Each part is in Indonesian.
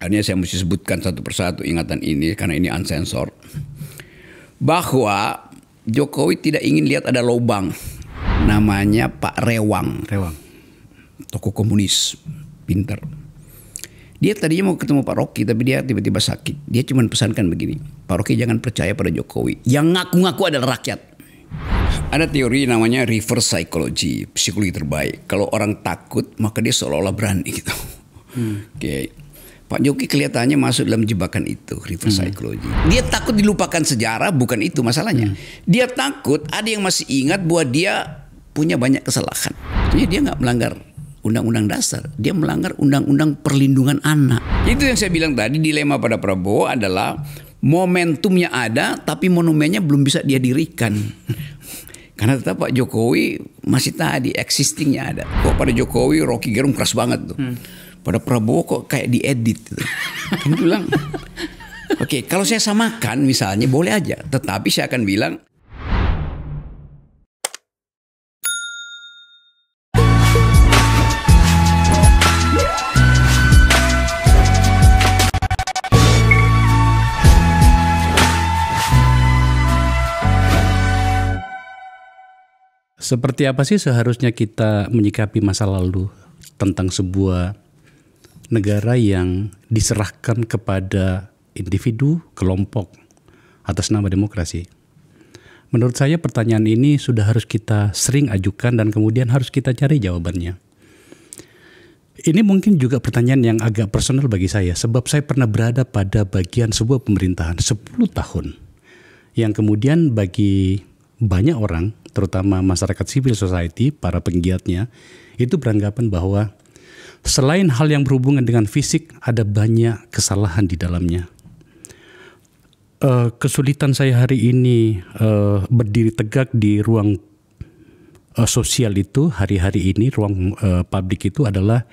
Akhirnya saya mesti sebutkan satu persatu ingatan ini karena ini unsensor. Bahwa Jokowi tidak ingin lihat ada lubang. Namanya Pak Rewang. Tokoh komunis, pintar. Dia tadinya mau ketemu Pak Rocky tapi dia tiba-tiba sakit. Dia cuma pesankan begini, Pak Rocky jangan percaya pada Jokowi. Yang ngaku-ngaku adalah rakyat. Ada teori namanya reverse psychology, psikologi terbaik. Kalau orang takut maka dia seolah-olah berani gitu. Oke. Pak Jokowi kelihatannya masuk dalam jebakan itu, reverse psychology. Dia takut dilupakan sejarah, bukan itu masalahnya. Dia takut ada yang masih ingat bahwa dia punya banyak kesalahan. Jadi dia nggak melanggar Undang-Undang Dasar, dia melanggar Undang-Undang Perlindungan Anak. Itu yang saya bilang tadi, dilema pada Prabowo adalah momentumnya ada, tapi monumennya belum bisa dia dirikan. Karena tetap Pak Jokowi masih tadi existingnya ada. Kok pada Jokowi Rocky Gerung keras banget tuh. Pada Prabowo kok kayak diedit gitu. Kan bilang, oke, kalau saya samakan misalnya boleh aja, tetapi saya akan bilang seperti apa sih seharusnya kita menyikapi masa lalu tentang sebuah negara yang diserahkan kepada individu, kelompok atas nama demokrasi? Menurut saya pertanyaan ini sudah harus kita sering ajukan dan kemudian harus kita cari jawabannya. Ini mungkin juga pertanyaan yang agak personal bagi saya, sebab saya pernah berada pada bagian sebuah pemerintahan 10 tahun yang kemudian bagi banyak orang, terutama masyarakat civil society, para penggiatnya, itu beranggapan bahwa selain hal yang berhubungan dengan fisik, ada banyak kesalahan di dalamnya. Kesulitan saya hari ini berdiri tegak di ruang sosial itu, hari-hari ini, ruang publik itu adalah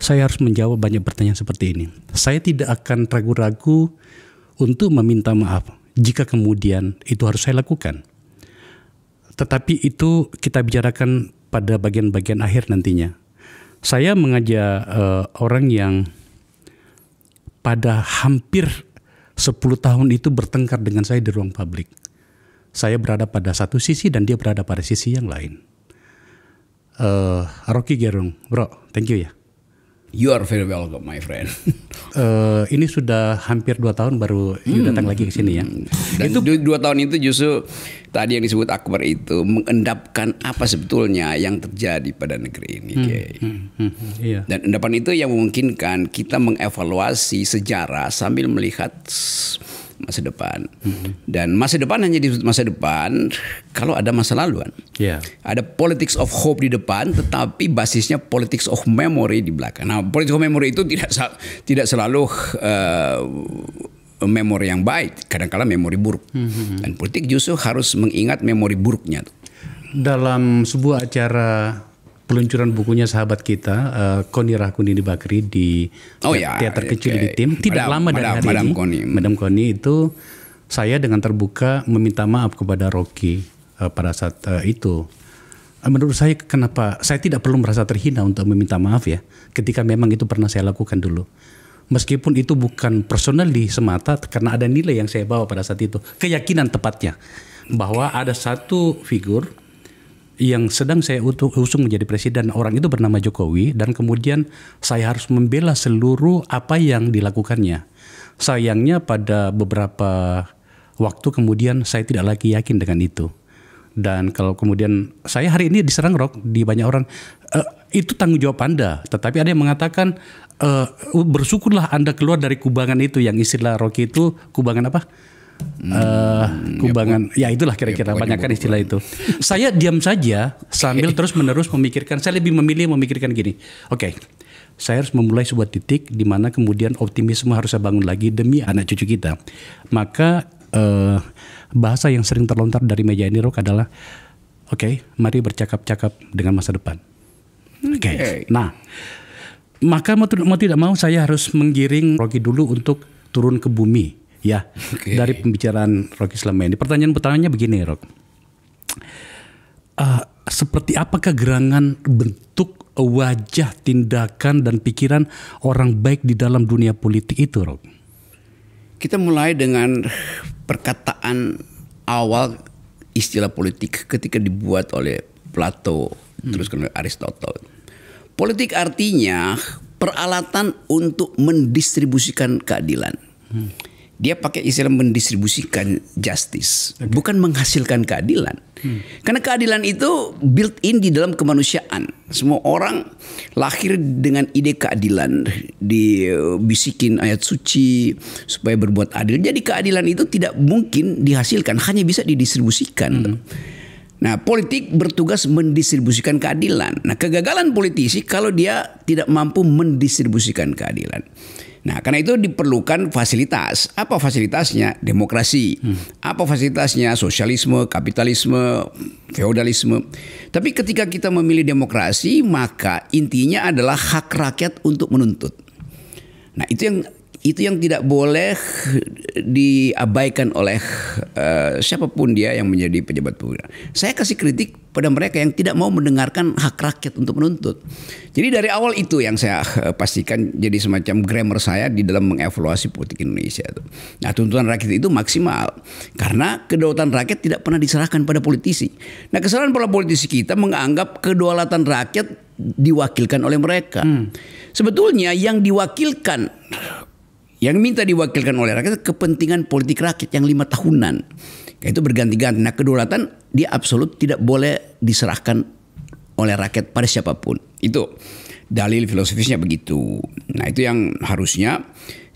saya harus menjawab banyak pertanyaan seperti ini. Saya tidak akan ragu-ragu untuk meminta maaf jika kemudian itu harus saya lakukan. Tetapi itu kita bicarakan pada bagian-bagian akhir nantinya. Saya mengajak orang yang pada hampir 10 tahun itu bertengkar dengan saya di ruang publik. Saya berada pada satu sisi dan dia berada pada sisi yang lain. Rocky Gerung, bro, thank you ya. You are very welcome, my friend. Ini sudah hampir 2 tahun baru you datang lagi ke sini ya. Dan itu 2 tahun itu justru tadi yang disebut Akbar itu mengendapkan apa sebetulnya yang terjadi pada negeri ini. Iya. Dan endapan itu yang memungkinkan kita mengevaluasi sejarah sambil melihat masa depan. Dan masa depan hanya disebut masa depan kalau ada masa lalu kan. Yeah. Ada politics of hope di depan, tetapi basisnya politics of memory di belakang. Nah, politics of memory itu tidak selalu memori yang baik, kadang-kala memori buruk. Dan politik justru harus mengingat memori buruknya. Dalam sebuah acara peluncuran bukunya sahabat kita, Koni Rahakundini Bakri di teater kecil di Tim, tidak lama dari hari ini, Madam Koni itu saya dengan terbuka meminta maaf kepada Rocky pada saat itu. Menurut saya kenapa saya tidak perlu merasa terhina untuk meminta maaf ya, ketika memang itu pernah saya lakukan dulu. Meskipun itu bukan personally semata, karena ada nilai yang saya bawa pada saat itu, keyakinan tepatnya bahwa ada satu figur yang sedang saya usung menjadi presiden, orang itu bernama Jokowi, dan kemudian saya harus membela seluruh apa yang dilakukannya. Sayangnya pada beberapa waktu kemudian saya tidak lagi yakin dengan itu. Dan kalau kemudian saya hari ini diserang Rock di banyak orang, itu tanggung jawab Anda. Tetapi ada yang mengatakan bersyukurlah Anda keluar dari kubangan itu, yang istilah Rocky itu kubangan apa? Kubangan ya itulah kira-kira banyakkan istilah itu. Saya diam saja sambil terus menerus memikirkan. Saya lebih memilih memikirkan gini. Oke, saya harus memulai sebuah titik di mana kemudian optimisme harus saya bangun lagi demi anak cucu kita. Maka bahasa yang sering terlontar dari meja ini Rock adalah oke, mari bercakap-cakap dengan masa depan. Oke. Nah, maka mau tidak mau saya harus menggiring Rocky dulu untuk turun ke bumi. Ya, dari pembicaraan Rocky selama ini. Pertanyaannya begini, Rock. Seperti apakah gerangan bentuk wajah, tindakan, dan pikiran orang baik di dalam dunia politik itu, Rob? Kita mulai dengan perkataan awal istilah politik ketika dibuat oleh Plato, terus oleh Aristotle. Politik artinya peralatan untuk mendistribusikan keadilan. Dia pakai istilah mendistribusikan justice, bukan menghasilkan keadilan. Karena keadilan itu built in di dalam kemanusiaan. Semua orang lahir dengan ide keadilan, dibisikin ayat suci supaya berbuat adil. Jadi keadilan itu tidak mungkin dihasilkan, hanya bisa didistribusikan. Nah, politik bertugas mendistribusikan keadilan. Nah, kegagalan politisi kalau dia tidak mampu mendistribusikan keadilan. Nah, karena itu diperlukan fasilitas. Apa fasilitasnya? Demokrasi. Apa fasilitasnya? Sosialisme, kapitalisme, feodalisme. Tapi ketika kita memilih demokrasi, maka intinya adalah hak rakyat untuk menuntut. Nah, itu yang tidak boleh diabaikan oleh siapapun dia yang menjadi pejabat publik. Saya kasih kritik pada mereka yang tidak mau mendengarkan hak rakyat untuk menuntut. Jadi dari awal itu yang saya pastikan jadi semacam grammar saya di dalam mengevaluasi politik Indonesia. Nah, tuntutan rakyat itu maksimal karena kedaulatan rakyat tidak pernah diserahkan pada politisi. Nah, kesalahan para politisi kita menganggap kedaulatan rakyat diwakilkan oleh mereka. Sebetulnya yang diwakilkan, yang minta diwakilkan oleh rakyat kepentingan politik rakyat yang 5 tahunan. Itu berganti-ganti. Nah, kedaulatan dia absolut tidak boleh diserahkan oleh rakyat pada siapapun. Itu dalil filosofisnya begitu. Nah, itu yang harusnya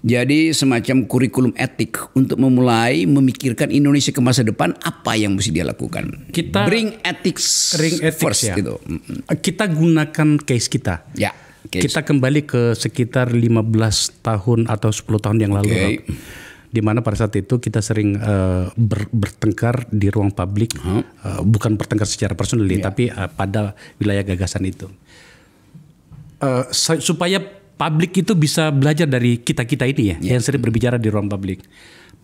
jadi semacam kurikulum etik untuk memulai memikirkan Indonesia ke masa depan, apa yang mesti dia lakukan. Kita bring ethics first ya. Gitu. Kita gunakan case kita. Ya. Kita kembali ke sekitar 15 tahun atau 10 tahun yang lalu, di mana pada saat itu kita sering bertengkar di ruang publik, bukan bertengkar secara personal, tapi pada wilayah gagasan itu. Supaya publik itu bisa belajar dari kita-kita ini yang sering berbicara di ruang publik.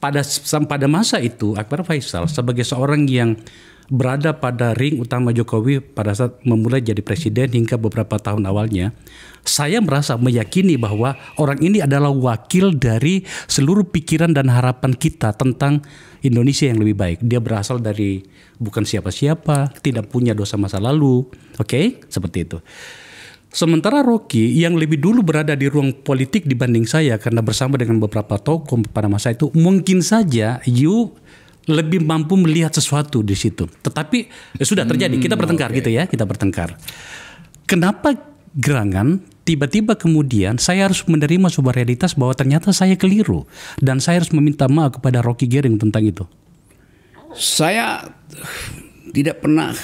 Pada masa itu Akbar Faisal sebagai seorang yang berada pada ring utama Jokowi pada saat memulai jadi presiden hingga beberapa tahun awalnya, saya merasa meyakini bahwa orang ini adalah wakil dari seluruh pikiran dan harapan kita tentang Indonesia yang lebih baik. Dia berasal dari bukan siapa-siapa, tidak punya dosa masa lalu, seperti itu. Sementara Rocky yang lebih dulu berada di ruang politik dibanding saya karena bersama dengan beberapa tokoh pada masa itu, mungkin saja lebih mampu melihat sesuatu di situ. Tetapi sudah terjadi, kita bertengkar gitu ya, kita bertengkar. Kenapa gerangan tiba-tiba kemudian saya harus menerima sebuah realitas bahwa ternyata saya keliru dan saya harus meminta maaf kepada Rocky Gerung tentang itu? Saya tidak pernah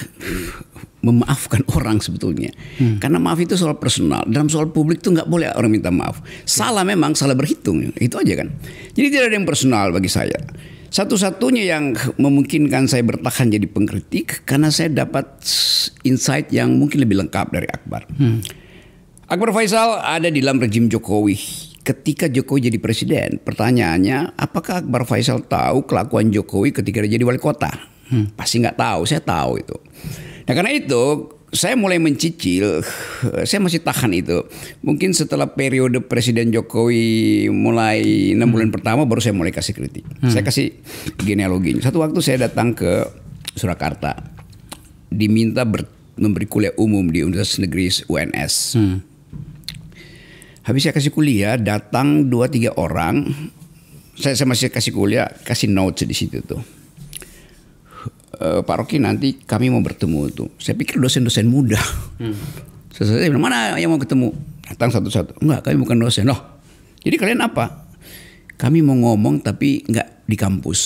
memaafkan orang sebetulnya. Karena maaf itu soal personal. Dalam soal publik itu nggak boleh orang minta maaf. Salah memang, salah berhitung. Itu aja kan. Jadi tidak ada yang personal bagi saya. Satu-satunya yang memungkinkan saya bertahan jadi pengkritik karena saya dapat insight yang mungkin lebih lengkap dari Akbar. Akbar Faisal ada di dalam rejim Jokowi. Ketika Jokowi jadi presiden, pertanyaannya apakah Akbar Faisal tahu kelakuan Jokowi ketika dia jadi wali kota? Pasti nggak tahu, saya tahu itu. Nah, karena itu saya mulai mencicil, saya masih tahan itu. Mungkin setelah periode Presiden Jokowi mulai 6 bulan pertama baru saya mulai kasih kritik. Saya kasih genealoginya. Satu waktu saya datang ke Surakarta, diminta memberi kuliah umum di Universitas Negeri UNS. Habis saya kasih kuliah, datang 2-3 orang. Saya masih kasih kuliah, kasih notes di situ tuh. Pak Rocky, nanti kami mau bertemu tuh. Saya pikir dosen-dosen muda. Saya bilang, mana yang mau ketemu? Datang satu-satu. Enggak, kami bukan dosen. Loh, jadi kalian apa? Kami mau ngomong tapi enggak di kampus.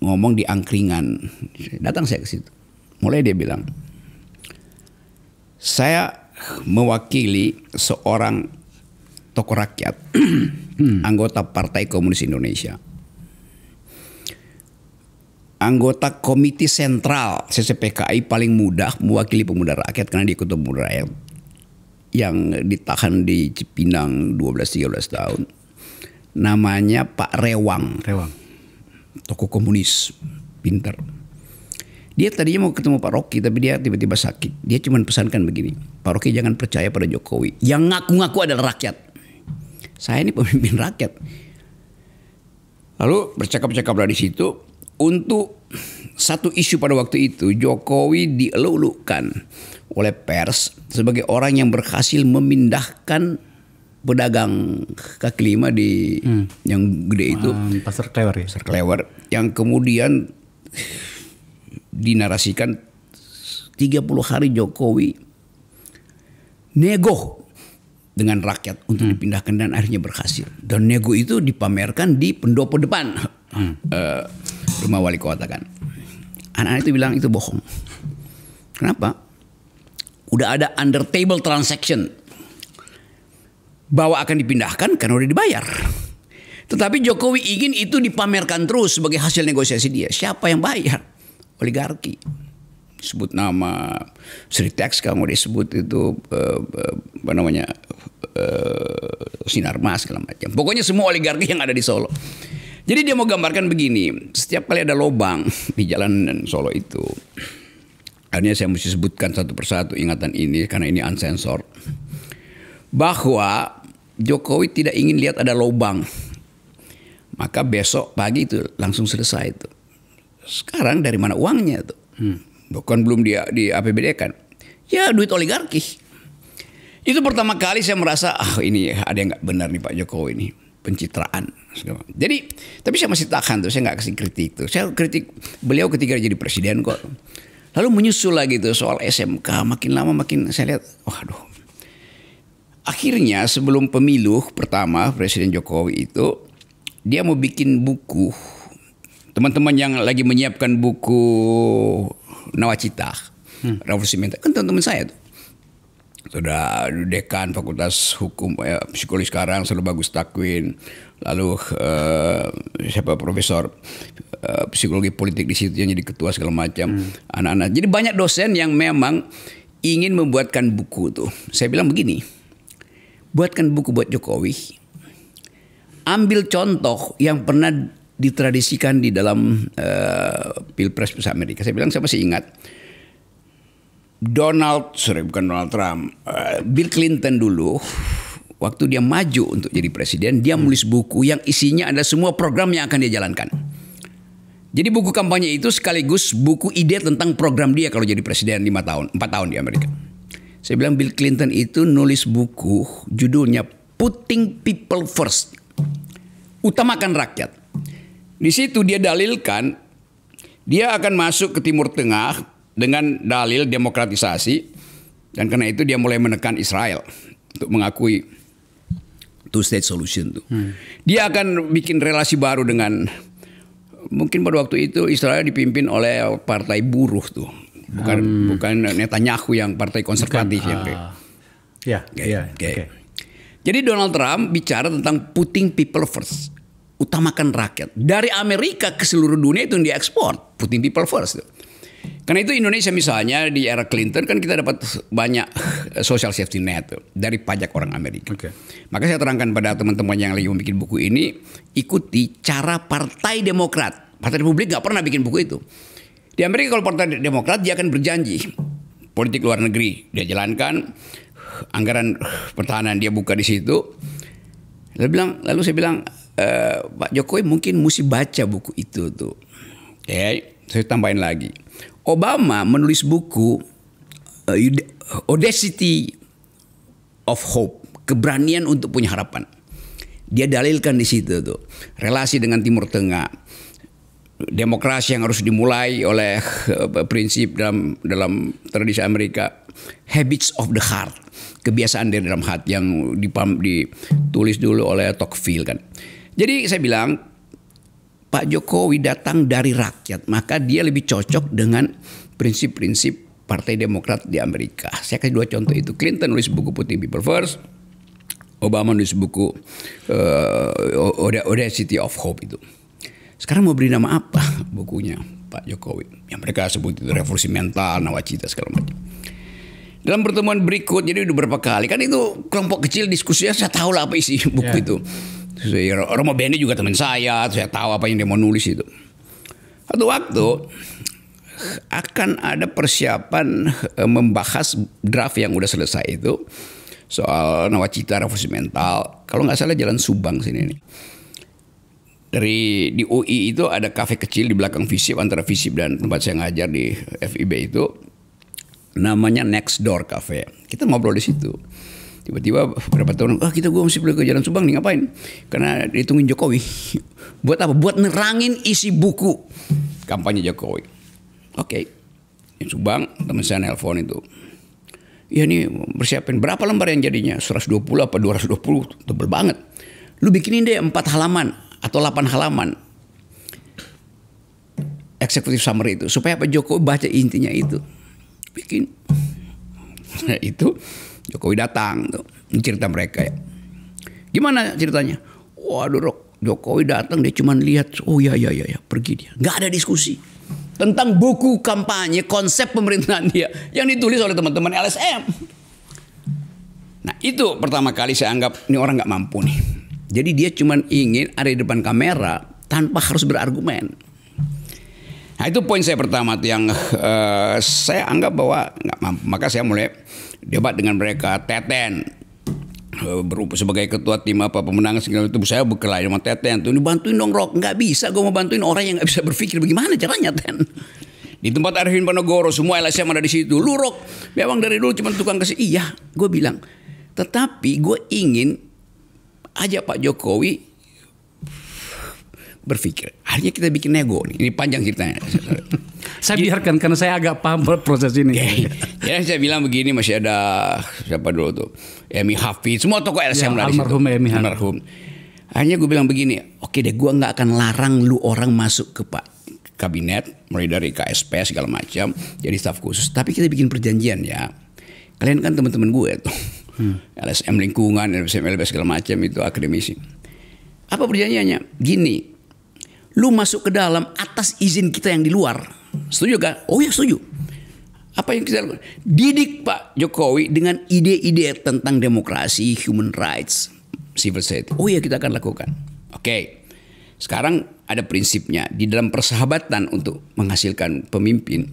Ngomong di angkringan. Datang saya ke situ. Mulai dia bilang, saya mewakili seorang tokoh rakyat, anggota Partai Komunis Indonesia, anggota Komite Sentral CCPKI paling muda mewakili pemuda rakyat karena dia ketua pemuda rakyat yang ditahan di Cipinang 12-13 tahun. Namanya Pak Rewang. Tokoh komunis, pintar. Dia tadinya mau ketemu Pak Rocky, tapi dia tiba-tiba sakit. Dia cuma pesankan begini, Pak Rocky jangan percaya pada Jokowi. Yang ngaku-ngaku adalah rakyat. Saya ini pemimpin rakyat. Lalu bercakap-cakaplah di situ. Untuk satu isu pada waktu itu, Jokowi dielulukan oleh pers sebagai orang yang berhasil memindahkan pedagang kaki lima di yang gede itu. Pasar Klewer ya? Pasar Klewer. Yang kemudian dinarasikan 30 hari Jokowi nego dengan rakyat untuk dipindahkan dan akhirnya berhasil. Dan nego itu dipamerkan di pendopo depan rumah wali kota kan. Anak-anak itu bilang itu bohong. Kenapa? Udah ada under table transaction bahwa akan dipindahkan karena udah dibayar. Tetapi Jokowi ingin itu dipamerkan terus sebagai hasil negosiasi dia. Siapa yang bayar? Oligarki. Sebut nama Sritex, kamu disebut itu apa namanya Sinarmas segala macam. Pokoknya semua oligarki yang ada di Solo. Jadi dia mau gambarkan begini, setiap kali ada lubang di jalan Solo itu, akhirnya saya mesti sebutkan satu persatu ingatan ini karena ini unsensor, bahwa Jokowi tidak ingin lihat ada lubang, maka besok pagi itu langsung selesai itu. Sekarang dari mana uangnya tuh? Bukan belum dia di APBD kan? Ya duit oligarki. Itu pertama kali saya merasa ini ada yang nggak benar nih Pak Jokowi ini, pencitraan. Jadi tapi saya masih tahan tuh, saya nggak kasih kritik tuh. Saya kritik beliau ketika jadi presiden kok. Lalu menyusul lagi tuh soal SMK, makin lama makin saya lihat, waduh. Akhirnya sebelum pemilu pertama Presiden Jokowi itu dia mau bikin buku. Teman-teman yang lagi menyiapkan buku Nawacita, Revolusi Mental, kan teman-teman saya tuh. Sudah dekan Fakultas Hukum Psikologi sekarang Selalu Bagus Takwin, lalu siapa profesor psikologi politik di situ yang jadi ketua segala macam, anak-anak. Jadi banyak dosen yang memang ingin membuatkan buku tuh. Saya bilang begini, buatkan buku buat Jokowi, ambil contoh yang pernah ditradisikan di dalam Pilpres Amerika. Saya bilang saya masih ingat bukan Donald Trump, Bill Clinton dulu waktu dia maju untuk jadi presiden, dia menulis buku yang isinya ada semua program yang akan dia jalankan. Jadi buku kampanye itu sekaligus buku ide tentang program dia kalau jadi presiden 4 tahun di Amerika. Saya bilang Bill Clinton itu nulis buku judulnya Putting People First, utamakan rakyat. Di situ dia dalilkan dia akan masuk ke Timur Tengah dengan dalil demokratisasi, dan karena itu dia mulai menekan Israel untuk mengakui two state solution tuh. Dia akan bikin relasi baru dengan, mungkin pada waktu itu Israel dipimpin oleh partai buruh tuh, bukan Netanyahu yang partai konservatif yang okay. Jadi Donald Trump bicara tentang putting people first, utamakan rakyat. Dari Amerika ke seluruh dunia itu yang diekspor, putting people first tuh. Karena itu Indonesia misalnya di era Clinton kan kita dapat banyak social safety net tuh, dari pajak orang Amerika. Maka saya terangkan pada teman-teman yang lagi membuat buku ini, ikuti cara Partai Demokrat. Partai Republik nggak pernah bikin buku itu. Di Amerika kalau Partai Demokrat dia akan berjanji politik luar negeri dia jalankan, anggaran pertahanan dia buka di situ. Lalu saya bilang Pak Jokowi mungkin mesti baca buku itu tuh. Saya tambahin lagi. Obama menulis buku Audacity of Hope, keberanian untuk punya harapan. Dia dalilkan di situ tuh relasi dengan Timur Tengah, demokrasi yang harus dimulai oleh prinsip dalam tradisi Amerika, habits of the heart, kebiasaan dari dalam hati yang ditulis dulu oleh Tocqueville kan. Jadi saya bilang Pak Jokowi datang dari rakyat, maka dia lebih cocok dengan prinsip-prinsip Partai Demokrat di Amerika. Saya kasih 2 contoh itu. Clinton nulis buku Putting People First, Obama nulis buku Audacity of Hope itu. Sekarang mau beri nama apa bukunya Pak Jokowi? Yang mereka sebut itu Revolusi Mental, Nawacita segala macam. Dalam pertemuan berikut, jadi udah berapa kali kan itu kelompok kecil diskusinya, saya tahu lah apa isi buku itu. Romo Beni juga teman saya tahu apa yang dia mau nulis itu. Satu waktu akan ada persiapan membahas draft yang udah selesai itu soal nawacita revolusi mental. Kalau nggak salah Jalan Subang sini nih. Di UI itu ada kafe kecil di belakang FISIP, antara FISIP dan tempat saya ngajar di FIB itu, namanya Next Door Cafe. Kita ngobrol di situ. Tiba-tiba beberapa tahun, gue mesti pergi ke Jalan Subang nih, ngapain? Karena ditungguin Jokowi. Buat apa? Buat nerangin isi buku kampanye Jokowi. Oke. Di Subang, teman saya nelpon itu. Ya nih persiapin berapa lembar yang jadinya? 120 apa 220? Tebel banget. Lu bikinin deh 4 halaman atau 8 halaman. Executive summary itu. Supaya Pak Jokowi baca intinya itu. Bikin. Nah itu Jokowi datang tuh, cerita mereka ya. Gimana ceritanya? Waduh Rok, Jokowi datang dia cuma lihat, oh ya pergi dia. Nggak ada diskusi tentang buku kampanye konsep pemerintahan dia yang ditulis oleh teman-teman LSM. Nah itu pertama kali saya anggap ini orang nggak mampu nih. Jadi dia cuma ingin ada di depan kamera tanpa harus berargumen. Nah itu poin saya pertama tuh yang saya anggap bahwa nggak mampu. Maka saya mulai debat dengan mereka. Teten berupa sebagai ketua tim pemenangan segala itu, saya berkelahi sama Teten tuh, dibantuin dong Rok. Nggak bisa gue mau bantuin orang yang nggak bisa berpikir. Bagaimana caranya Ten? Di tempat Arifin Panogoro semua LSM ada di situ. Lu Rok memang dari dulu cuma tukang kasih. Iya gue bilang. Tetapi gue ingin ajak Pak Jokowi berpikir. Akhirnya kita bikin nego nih. Ini panjang ceritanya. Saya biarkan karena saya agak paham proses ini. Ya saya bilang begini, masih ada siapa dulu tuh, Emi Hafid, semua tokoh LSM ya, almarhum Emi Hafid. Almarhum. Akhirnya gue bilang begini, oke deh, gue nggak akan larang lu orang masuk ke Pak Kabinet, mulai dari KSP segala macam, jadi staf khusus. Tapi kita bikin perjanjian ya. Kalian kan teman-teman gue tuh, LSM lingkungan, LSM LBS segala macam itu akademisi. Apa perjanjiannya? Gini. Lu masuk ke dalam atas izin kita yang di luar. Setuju kan? Oh ya setuju. Apa yang kita lakukan? Didik Pak Jokowi dengan ide-ide tentang demokrasi, human rights, civil society. Oh ya kita akan lakukan. Oke. Sekarang ada prinsipnya. Di dalam persahabatan untuk menghasilkan pemimpin,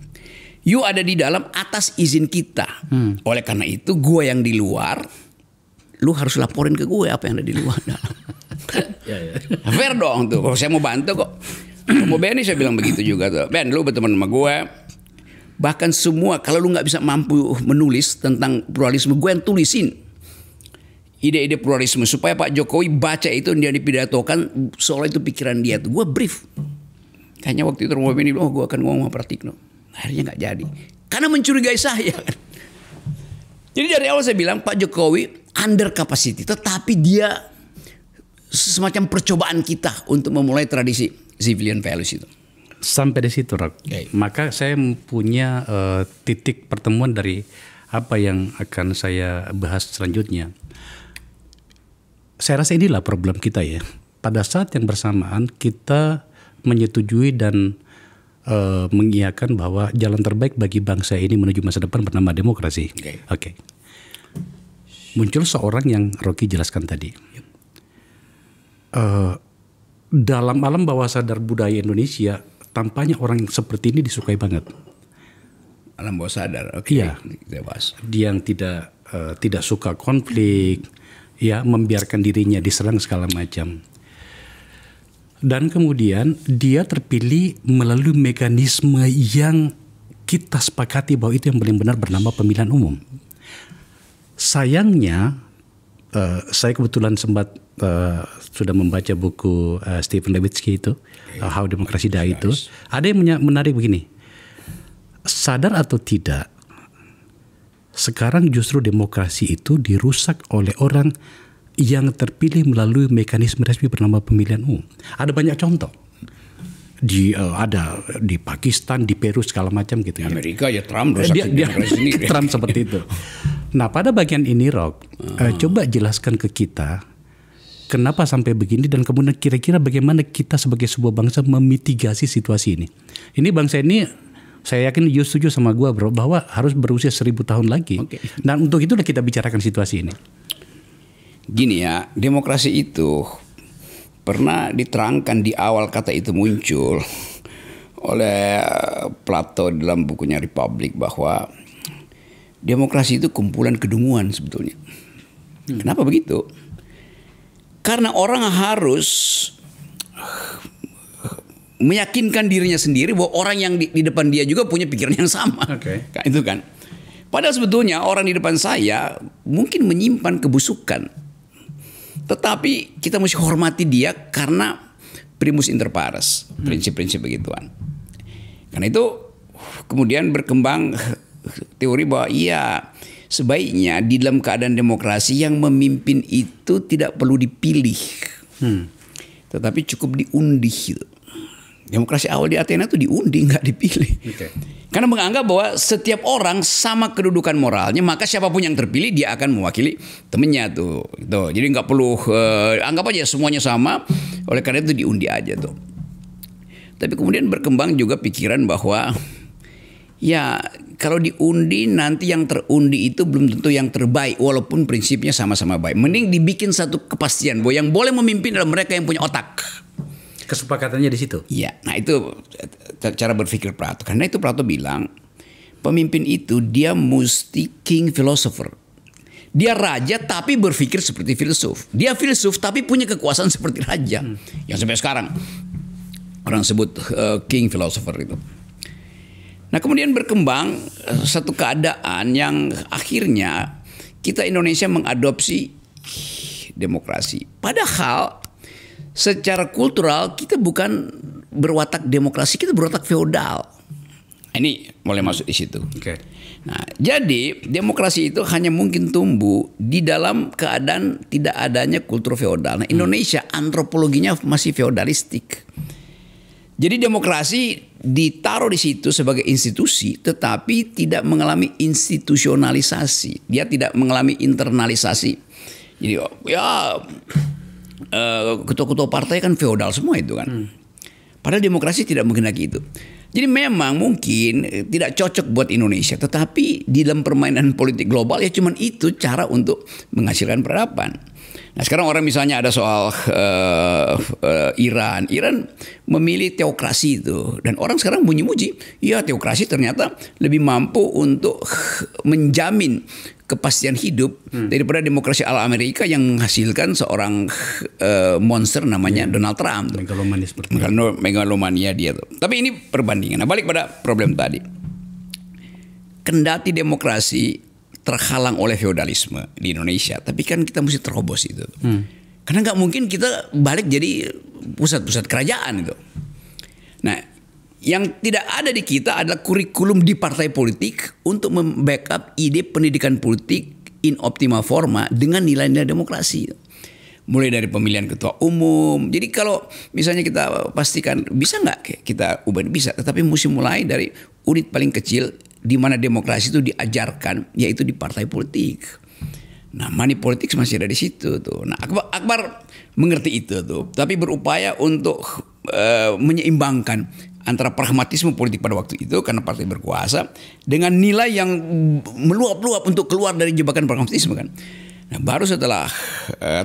you ada di dalam atas izin kita. Oleh karena itu gue yang di luar, lu harus laporin ke gue apa yang ada di luar. Fair dong tuh. Kalau saya mau bantu kok. Mau Benny saya bilang begitu juga tuh. Ben, lu berteman sama gue. Bahkan semua kalau lu nggak bisa mampu menulis tentang pluralisme, gue yang tulisin ide-ide pluralisme supaya Pak Jokowi baca itu dia dipidatokan soal itu pikiran dia tuh. Gue brief. Kayaknya waktu itu Romo Benny bilang, gue akan ngomong sama Pratikno. Akhirnya nggak jadi. Karena mencurigai saya. Jadi dari awal saya bilang Pak Jokowi under capacity, tetapi dia semacam percobaan kita untuk memulai tradisi civilian values itu. Sampai di situ, Rok. Okay. Maka saya punya titik pertemuan dari apa yang akan saya bahas selanjutnya. Saya rasa inilah problem kita ya. Pada saat yang bersamaan kita menyetujui dan mengiyakan bahwa jalan terbaik bagi bangsa ini menuju masa depan bernama demokrasi. Oke. Muncul seorang yang Rocky jelaskan tadi. Dalam alam bawah sadar budaya Indonesia tampaknya orang seperti ini disukai banget. Alam bawah sadar, oke. Iya. Dia yang tidak suka konflik, ya membiarkan dirinya diserang segala macam. Dan kemudian dia terpilih melalui mekanisme yang kita sepakati bahwa itu yang paling benar bernama pemilihan umum. Sayangnya saya kebetulan sempat sudah membaca buku Stephen Levitsky itu, How Democracy Die itu. Ada yang menarik begini, sadar atau tidak, sekarang justru demokrasi itu dirusak oleh orang yang terpilih melalui mekanisme resmi bernama pemilihan umum. Ada banyak contoh. Ada di Pakistan, di Peru segala macam gitu. Amerika ya Trump Trump seperti itu. Nah pada bagian ini Rock, coba jelaskan ke kita kenapa sampai begini dan kemudian kira-kira bagaimana kita sebagai sebuah bangsa memitigasi situasi ini. Ini bangsa ini saya yakin you setuju sama gue bro bahwa harus berusia 1000 tahun lagi. Dan untuk itulah kita bicarakan situasi ini. Gini ya, demokrasi itu pernah diterangkan di awal kata itu muncul oleh Plato dalam bukunya Republik bahwa demokrasi itu kumpulan kedunguan sebetulnya. Kenapa begitu? Karena orang harus meyakinkan dirinya sendiri bahwa orang yang di depan dia juga punya pikiran yang sama. Itu kan. Padahal sebetulnya orang di depan saya mungkin menyimpan kebusukan. Tetapi kita mesti hormati dia karena primus inter pares, prinsip-prinsip begituan. Karena itu kemudian berkembang teori bahwa iya, sebaiknya di dalam keadaan demokrasi yang memimpin itu tidak perlu dipilih. Tetapi cukup diundi gitu. Demokrasi awal di Athena itu diundi, nggak dipilih. Karena menganggap bahwa setiap orang sama kedudukan moralnya, maka siapapun yang terpilih dia akan mewakili temennya tuh. Gitu. Jadi nggak perlu anggap aja semuanya sama. Oleh karena itu diundi aja tuh. Tapi kemudian berkembang juga pikiran bahwa ya kalau diundi nanti yang terundi itu belum tentu yang terbaik walaupun prinsipnya sama-sama baik. Mending dibikin satu kepastian bahwa yang boleh memimpin adalah mereka yang punya otak. Kesepakatannya di situ. Iya, nah itu cara berpikir Plato. Karena itu Plato bilang pemimpin itu dia mesti king philosopher. Dia raja tapi berpikir seperti filsuf. Dia filsuf tapi punya kekuasaan seperti raja. Yang sampai sekarang orang sebut king philosopher itu. Nah kemudian berkembang satu keadaan yang akhirnya kita Indonesia mengadopsi demokrasi. Padahal secara kultural kita bukan berwatak demokrasi, kita berwatak feodal. Ini mulai masuk di situ. Nah, jadi demokrasi itu hanya mungkin tumbuh di dalam keadaan tidak adanya kultur feodal. Nah, Indonesia antropologinya masih feodalistik. Jadi demokrasi ditaruh di situ sebagai institusi, tetapi tidak mengalami institusionalisasi. Dia tidak mengalami internalisasi. Jadi ya ketua-ketua partai kan feodal semua itu kan. Padahal demokrasi tidak menghendaki itu. Jadi memang mungkin tidak cocok buat Indonesia. Tetapi di dalam permainan politik global ya cuman itu cara untuk menghasilkan peradaban. Nah sekarang orang misalnya ada soal Iran. Iran memilih teokrasi itu. Dan orang sekarang muji-muji. Ya teokrasi ternyata lebih mampu untuk menjamin kepastian hidup daripada demokrasi ala Amerika yang menghasilkan seorang monster namanya Donald Trump. Megalomania dia tuh. Tapi ini perbandingan. Nah, balik pada problem tadi. Kendati demokrasi terhalang oleh feodalisme di Indonesia, tapi kan kita mesti terobos itu. Karena nggak mungkin kita balik jadi pusat-pusat kerajaan itu. Nah, yang tidak ada di kita adalah kurikulum di partai politik untuk membackup ide pendidikan politik in optima forma dengan nilai-nilai demokrasi. Mulai dari pemilihan ketua umum. Jadi kalau misalnya kita pastikan bisa nggak kita ubah, bisa. Tetapi mesti mulai dari unit paling kecil di mana demokrasi itu diajarkan, yaitu di partai politik. Nah, money politics masih ada di situ tuh. Nah, Akbar mengerti itu tuh, tapi berupaya untuk menyeimbangkan antara pragmatisme politik pada waktu itu karena partai berkuasa dengan nilai yang meluap-luap untuk keluar dari jebakan pragmatisme kan. Nah, baru setelah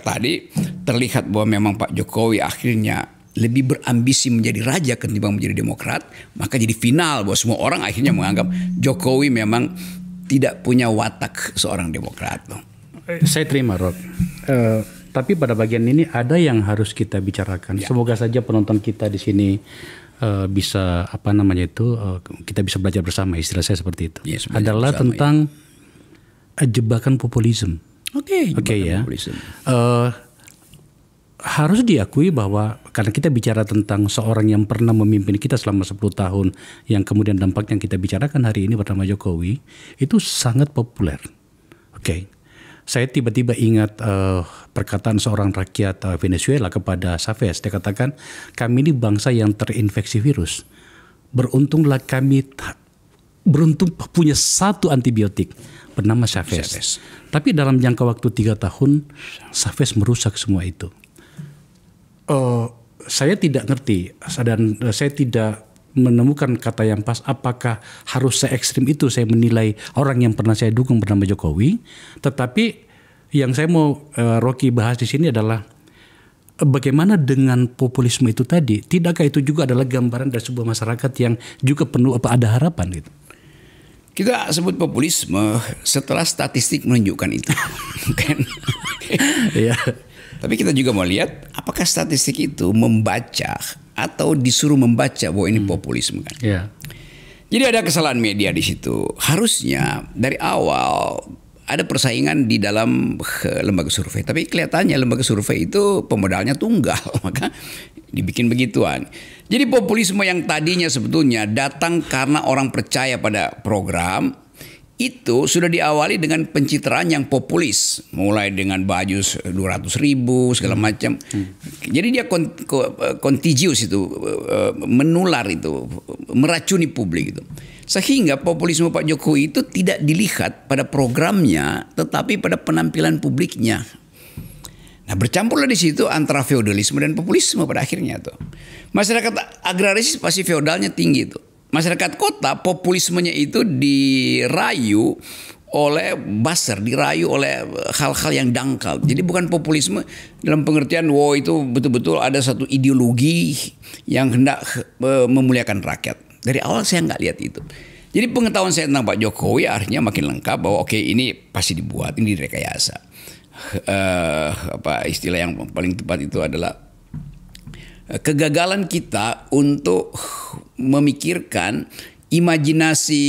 tadi terlihat bahwa memang Pak Jokowi akhirnya lebih berambisi menjadi raja ketimbang menjadi demokrat, maka jadi final bahwa semua orang akhirnya menganggap Jokowi memang tidak punya watak seorang demokrat. Saya terima, Rod. Tapi pada bagian ini ada yang harus kita bicarakan. Ya. Semoga saja penonton kita di sini bisa kita bisa belajar bersama, istilah saya seperti itu. Ya, adalah bersama, tentang jebakan populisme. Oke, ya. Populisme. Harus diakui bahwa karena kita bicara tentang seorang yang pernah memimpin kita selama 10 tahun, yang kemudian dampak yang kita bicarakan hari ini bernama Jokowi, itu sangat populer. Saya tiba-tiba ingat perkataan seorang rakyat Venezuela kepada Chavez. Dia katakan, kami ini bangsa yang terinfeksi virus. Beruntunglah kami punya satu antibiotik bernama Chavez. Tapi dalam jangka waktu 3 tahun, Chavez merusak semua itu. Saya tidak ngerti dan saya tidak menemukan kata yang pas. Apakah harus se-ekstrim itu saya menilai orang yang pernah saya dukung bernama Jokowi? Tetapi yang saya mau Rocky bahas di sini adalah bagaimana dengan populisme itu tadi? Tidakkah itu juga adalah gambaran dari sebuah masyarakat yang juga penuh ada harapan gitu? Kita sebut populisme setelah statistik menunjukkan itu. Kan? Ya. Tapi kita juga mau lihat apakah statistik itu membaca atau disuruh membaca bahwa ini populisme kan. Ya. Jadi ada kesalahan media di situ. Harusnya dari awal ada persaingan di dalam lembaga survei. Tapi kelihatannya lembaga survei itu pemodalnya tunggal. Maka dibikin begituan. Jadi populisme yang tadinya sebetulnya datang karena orang percaya pada program, itu sudah diawali dengan pencitraan yang populis. Mulai dengan baju 200.000 segala macam. Jadi dia contagious itu, menular itu, meracuni publik itu. Sehingga populisme Pak Jokowi itu tidak dilihat pada programnya, tetapi pada penampilan publiknya. Nah, bercampurlah di situ antara feodalisme dan populisme pada akhirnya tuh. Masyarakat agraris pasti feodalnya tinggi tuh. Masyarakat kota populismenya itu dirayu oleh buzzer, dirayu oleh hal-hal yang dangkal. Jadi bukan populisme dalam pengertian wow itu betul-betul ada satu ideologi yang hendak memuliakan rakyat. Dari awal saya nggak lihat itu. Jadi pengetahuan saya tentang Pak Jokowi akhirnya makin lengkap bahwa oke, ini pasti dibuat, ini direkayasa. Istilah yang paling tepat itu adalah kegagalan kita untuk memikirkan imajinasi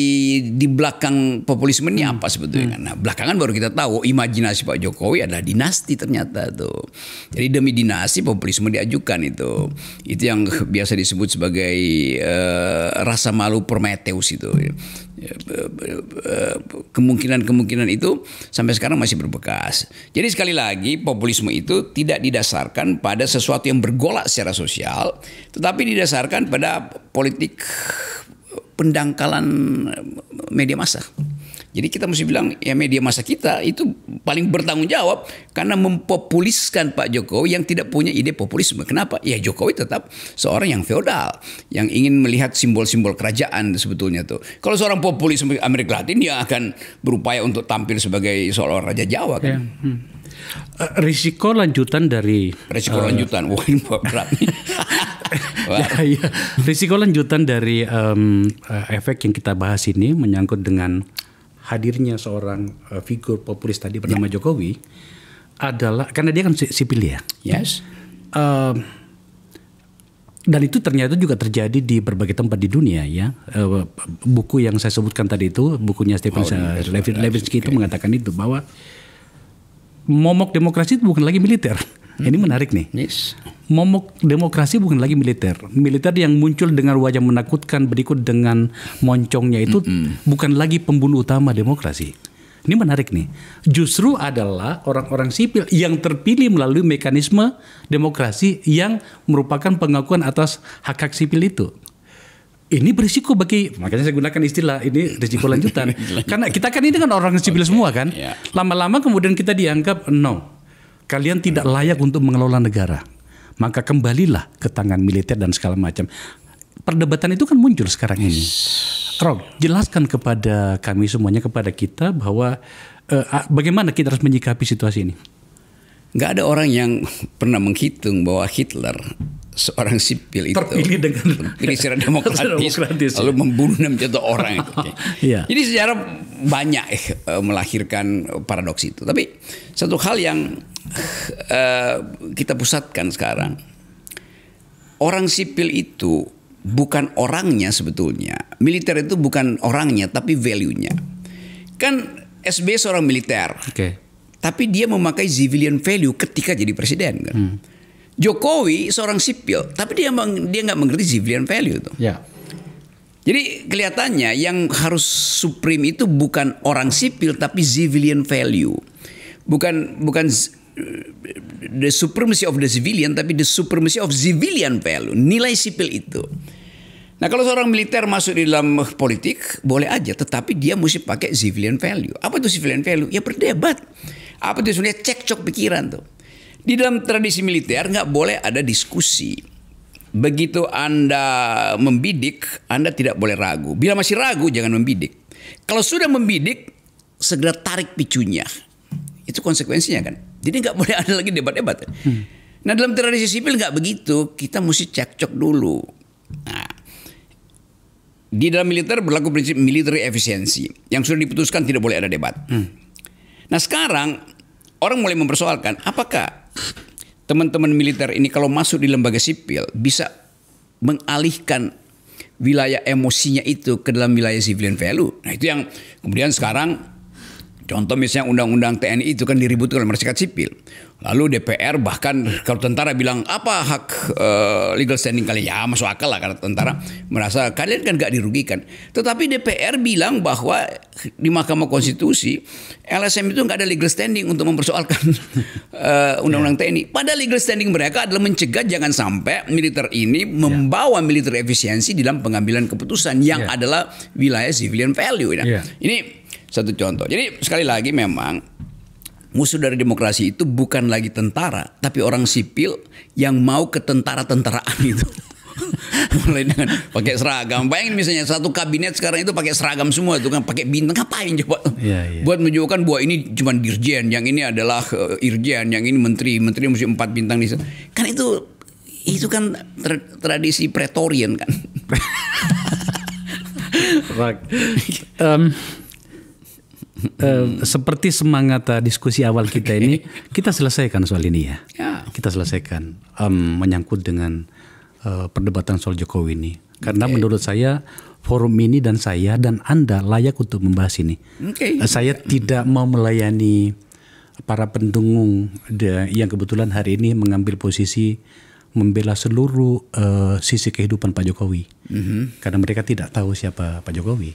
di belakang populisme ini apa sebetulnya. Nah, belakangan baru kita tahu imajinasi Pak Jokowi adalah dinasti ternyata tuh. Jadi demi dinasti populisme diajukan itu. Itu yang biasa disebut sebagai rasa malu Prometheus itu. Kemungkinan-kemungkinan itu sampai sekarang masih berbekas. Jadi sekali lagi populisme itu tidak didasarkan pada sesuatu yang bergolak secara sosial, tetapi didasarkan pada politik pendangkalan media massa. Jadi kita mesti bilang ya media massa kita itu paling bertanggung jawab karena mempopuliskan Pak Jokowi yang tidak punya ide populisme. Kenapa? Ya Jokowi tetap seorang yang feodal, yang ingin melihat simbol-simbol kerajaan sebetulnya tuh. Kalau seorang populis Amerika Latin dia akan berupaya untuk tampil sebagai seorang raja Jawa kan. Risiko lanjutan dari wah ini berat. Ya. Risiko lanjutan dari efek yang kita bahas ini menyangkut dengan hadirnya seorang figur populis tadi bernama Jokowi adalah karena dia kan sipil ya. Yes. Dan itu ternyata juga terjadi di berbagai tempat di dunia ya. Buku yang saya sebutkan tadi itu bukunya Stephen Levinsky itu mengatakan itu bahwa momok demokrasi itu bukan lagi militer. Ini menarik nih. Yes. Momok demokrasi bukan lagi militer. Militer yang muncul dengan wajah menakutkan berikut dengan moncongnya itu bukan lagi pembunuh utama demokrasi. Ini menarik nih. Justru adalah orang-orang sipil yang terpilih melalui mekanisme demokrasi yang merupakan pengakuan atas hak-hak sipil itu. Ini berisiko makanya saya gunakan istilah ini risiko lanjutan. Karena kita kan ini kan orang sipil semua kan. Lama-lama kemudian kita dianggap kalian tidak layak untuk mengelola negara. Maka kembalilah ke tangan militer dan segala macam. Perdebatan itu kan muncul sekarang ini. Rob, jelaskan kepada kami semuanya, kepada kita bahwa bagaimana kita harus menyikapi situasi ini. Nggak ada orang yang pernah menghitung bahwa Hitler seorang sipil itu terpilih secara demokratis lalu membunuh 6 juta orang itu. Jadi sejarah banyak melahirkan paradoks itu. Tapi satu hal yang kita pusatkan sekarang, orang sipil itu bukan orangnya sebetulnya. Militer itu bukan orangnya tapi value-nya. Kan SBY seorang militer. Tapi dia memakai civilian value ketika jadi presiden kan. Jokowi seorang sipil, tapi dia nggak mengerti civilian value itu. Jadi kelihatannya yang harus supreme itu bukan orang sipil, tapi civilian value. Bukan the supremacy of the civilian, tapi the supremacy of civilian value. Nilai sipil itu. Nah kalau seorang militer masuk di dalam politik boleh aja, tetapi dia mesti pakai civilian value. Apa itu civilian value? Ya berdebat. Apa itu sebenarnya cekcok pikiran tuh. Di dalam tradisi militer nggak boleh ada diskusi. Begitu Anda membidik, Anda tidak boleh ragu. Bila masih ragu, jangan membidik. Kalau sudah membidik, segera tarik picunya. Itu konsekuensinya kan. Jadi nggak boleh ada lagi debat-debat. Nah dalam tradisi sipil nggak begitu, kita mesti cekcok dulu. Nah, di dalam militer berlaku prinsip military efisiensi yang sudah diputuskan tidak boleh ada debat. Nah sekarang orang mulai mempersoalkan apakah teman-teman militer ini kalau masuk di lembaga sipil bisa mengalihkan wilayah emosinya itu ke dalam wilayah civilian value. Nah itu yang kemudian sekarang contoh misalnya undang-undang TNI itu kan diributkan oleh masyarakat sipil. Lalu DPR bahkan kalau tentara bilang apa hak legal standing kalian? Ya masuk akal lah karena tentara merasa kalian kan gak dirugikan. Tetapi DPR bilang bahwa di Mahkamah Konstitusi LSM itu gak ada legal standing untuk mempersoalkan undang-undang TNI. Padahal legal standing mereka adalah mencegah jangan sampai militer ini membawa militer efisiensi dalam pengambilan keputusan yang adalah wilayah civilian value. Nah, ini satu contoh. Jadi sekali lagi memang musuh dari demokrasi itu bukan lagi tentara, tapi orang sipil yang mau ke tentara-tentaraan itu. Mulai dengan pakai seragam. Bayangin misalnya satu kabinet sekarang itu pakai seragam semua itu kan pakai bintang, ngapain coba? Buat menunjukkan bahwa ini cuma dirjen, yang ini adalah irjen, yang ini menteri mesti 4 bintang di sana. Kan itu kan tradisi pretorian kan. Seperti semangat diskusi awal kita ini, kita selesaikan soal ini ya. Kita selesaikan menyangkut dengan perdebatan soal Jokowi ini. Karena menurut saya forum ini dan saya dan Anda layak untuk membahas ini. Saya tidak mau melayani para pendukung yang kebetulan hari ini mengambil posisi membela seluruh sisi kehidupan Pak Jokowi. Karena mereka tidak tahu siapa Pak Jokowi.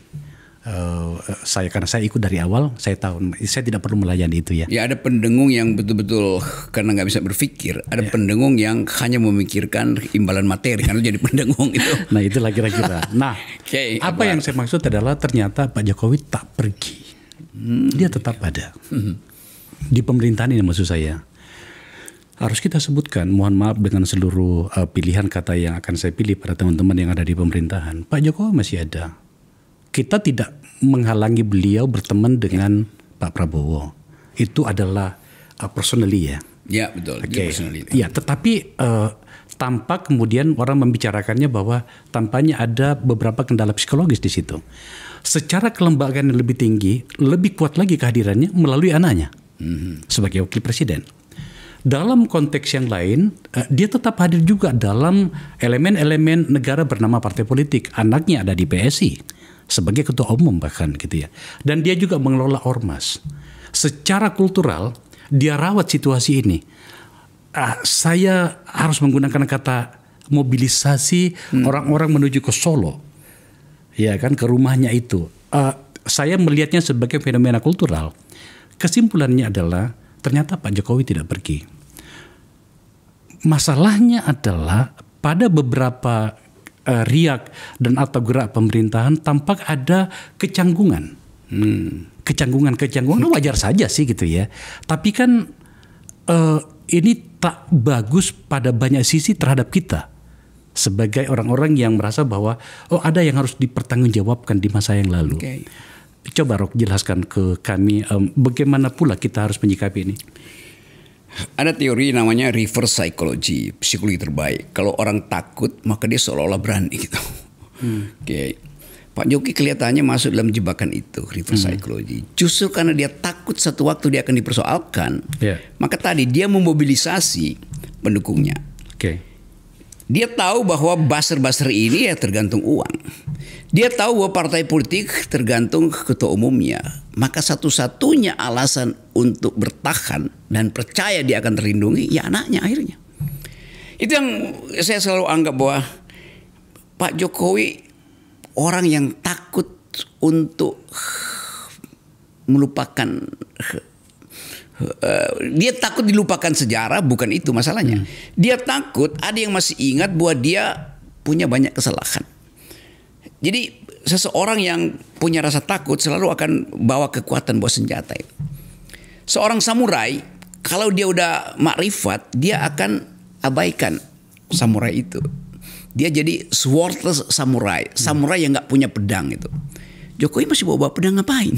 Karena saya ikut dari awal, saya tahu, saya tidak perlu melayani itu ya. Ya ada pendengung yang betul-betul karena nggak bisa berpikir, ada pendengung yang hanya memikirkan imbalan materi karena jadi pendengung itu. Nah itulah kira-kira. Nah apa yang saya maksud adalah ternyata Pak Jokowi tak pergi, dia tetap ada di pemerintahan ini maksud saya. Harus kita sebutkan, mohon maaf dengan seluruh pilihan kata yang akan saya pilih pada teman-teman yang ada di pemerintahan, Pak Jokowi masih ada. Kita tidak menghalangi beliau berteman dengan Pak Prabowo. Itu adalah personally ya. Ya betul. Ya, tetapi tampak kemudian orang membicarakannya bahwa tampaknya ada beberapa kendala psikologis di situ. Secara kelembagaan yang lebih tinggi, lebih kuat lagi kehadirannya melalui anaknya sebagai wakil presiden. Dalam konteks yang lain, dia tetap hadir juga dalam elemen-elemen negara bernama partai politik. Anaknya ada di PSI. Sebagai ketua umum bahkan gitu ya. Dan dia juga mengelola ormas. Secara kultural dia rawat situasi ini. Saya harus menggunakan kata mobilisasi orang-orang menuju ke Solo. Ya kan, ke rumahnya itu. Saya melihatnya sebagai fenomena kultural. Kesimpulannya adalah ternyata Pak Jokowi tidak pergi. Masalahnya adalah pada beberapa riak dan atau gerak pemerintahan tampak ada kecanggungan. Kecanggungan wajar saja sih gitu ya. Tapi kan ini tak bagus pada banyak sisi terhadap kita sebagai orang-orang yang merasa bahwa ada yang harus dipertanggungjawabkan di masa yang lalu. Coba Rok jelaskan ke kami bagaimana pula kita harus menyikapi ini. Ada teori namanya reverse psychology, psikologi terbaik. Kalau orang takut maka dia seolah-olah berani gitu. Pak Jokowi kelihatannya masuk dalam jebakan itu, reverse psychology. Justru karena dia takut satu waktu dia akan dipersoalkan, maka tadi dia memobilisasi pendukungnya. Dia tahu bahwa buzzer-buzzer ini ya tergantung uang. Dia tahu bahwa partai politik tergantung ketua umumnya. Maka satu-satunya alasan untuk bertahan dan percaya dia akan terlindungi ya anaknya akhirnya. Itu yang saya selalu anggap bahwa Pak Jokowi orang yang takut untuk melupakan. Dia takut dilupakan sejarah, bukan itu masalahnya. Dia takut ada yang masih ingat bahwa dia punya banyak kesalahan. Jadi seseorang yang punya rasa takut selalu akan bawa kekuatan, bawa senjata. Seorang samurai kalau dia udah makrifat, dia akan abaikan samurai itu. Dia jadi swordless samurai, samurai yang nggak punya pedang itu. Jokowi masih bawa pedang ngapain?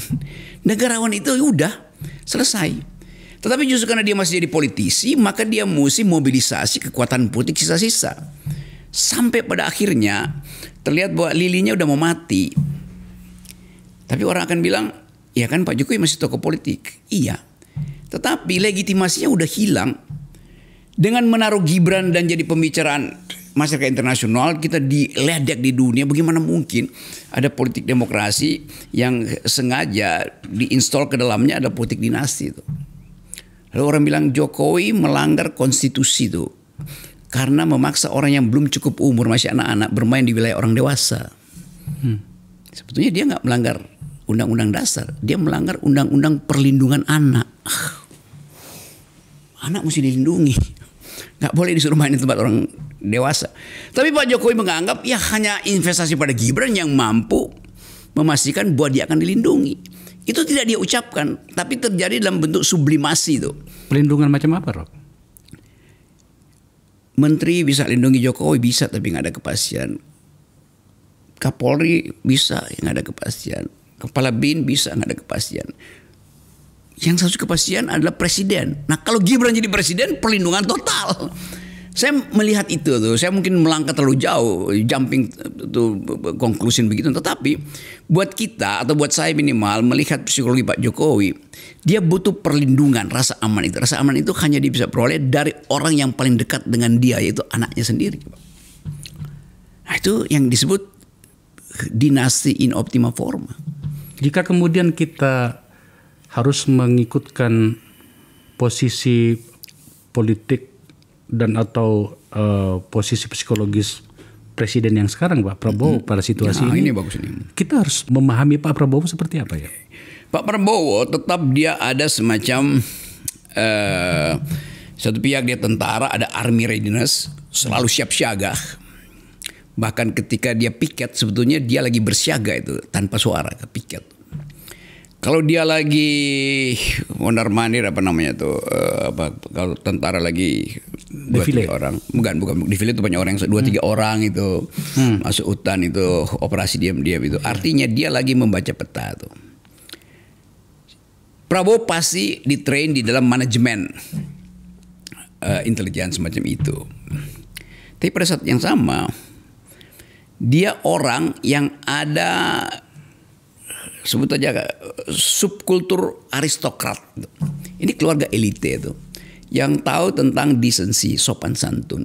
Negarawan itu udah selesai. Tetapi justru karena dia masih jadi politisi, maka dia mesti mobilisasi kekuatan politik sisa-sisa. Sampai pada akhirnya terlihat bahwa lilinya udah mau mati. Tapi orang akan bilang, ya kan Pak Jokowi masih tokoh politik. Iya. Tetapi legitimasinya udah hilang. Dengan menaruh Gibran dan jadi pembicaraan masyarakat internasional, kita diledek di dunia. Bagaimana mungkin ada politik demokrasi yang sengaja diinstal ke dalamnya ada politik dinasti itu. Lalu orang bilang Jokowi melanggar konstitusi itu karena memaksa orang yang belum cukup umur, masih anak-anak, bermain di wilayah orang dewasa. Sebetulnya dia nggak melanggar undang-undang dasar, dia melanggar undang-undang perlindungan anak. Anak mesti dilindungi, nggak boleh disuruh main di tempat orang dewasa. Tapi Pak Jokowi menganggap ya hanya investasi pada Gibran yang mampu memastikan bahwa dia akan dilindungi. Itu tidak dia ucapkan, tapi terjadi dalam bentuk sublimasi itu. Perlindungan macam apa, Rob? Menteri bisa lindungi Jokowi, bisa, tapi nggak ada kepastian. Kapolri bisa, nggak ada kepastian. Kepala BIN bisa, nggak ada kepastian. Yang satu kepastian adalah presiden. Nah kalau Gibran jadi presiden, perlindungan total. Saya melihat itu tuh, saya mungkin melangkah terlalu jauh, jumping tuh konklusin begitu. Tetapi buat kita atau buat saya minimal melihat psikologi Pak Jokowi, dia butuh perlindungan, rasa aman itu. Rasa aman itu hanya dia bisa peroleh dari orang yang paling dekat dengan dia, yaitu anaknya sendiri. Nah, itu yang disebut dinasti in optima forma. Jika kemudian kita harus mengikutkan posisi politik dan atau posisi psikologis presiden yang sekarang Pak Prabowo pada situasi ini bagus ini. Kita harus memahami Pak Prabowo seperti apa ya? Pak Prabowo tetap dia ada semacam satu pihak dia tentara, ada army readiness, selalu siap siaga. Bahkan ketika dia piket sebetulnya dia lagi bersiaga itu tanpa suara ke piket. Kalau dia lagi mondar mandir apa namanya tuh kalau tentara lagi 2-3 orang, bukan defile itu banyak orang, 2-3 orang itu masuk hutan itu operasi diam-diam itu. Artinya dia lagi membaca peta tuh. Prabowo pasti ditrain di dalam manajemen intelijen semacam itu. Tapi pada saat yang sama dia orang yang ada sebut aja subkultur aristokrat. Ini keluarga elite itu yang tahu tentang decency, sopan santun,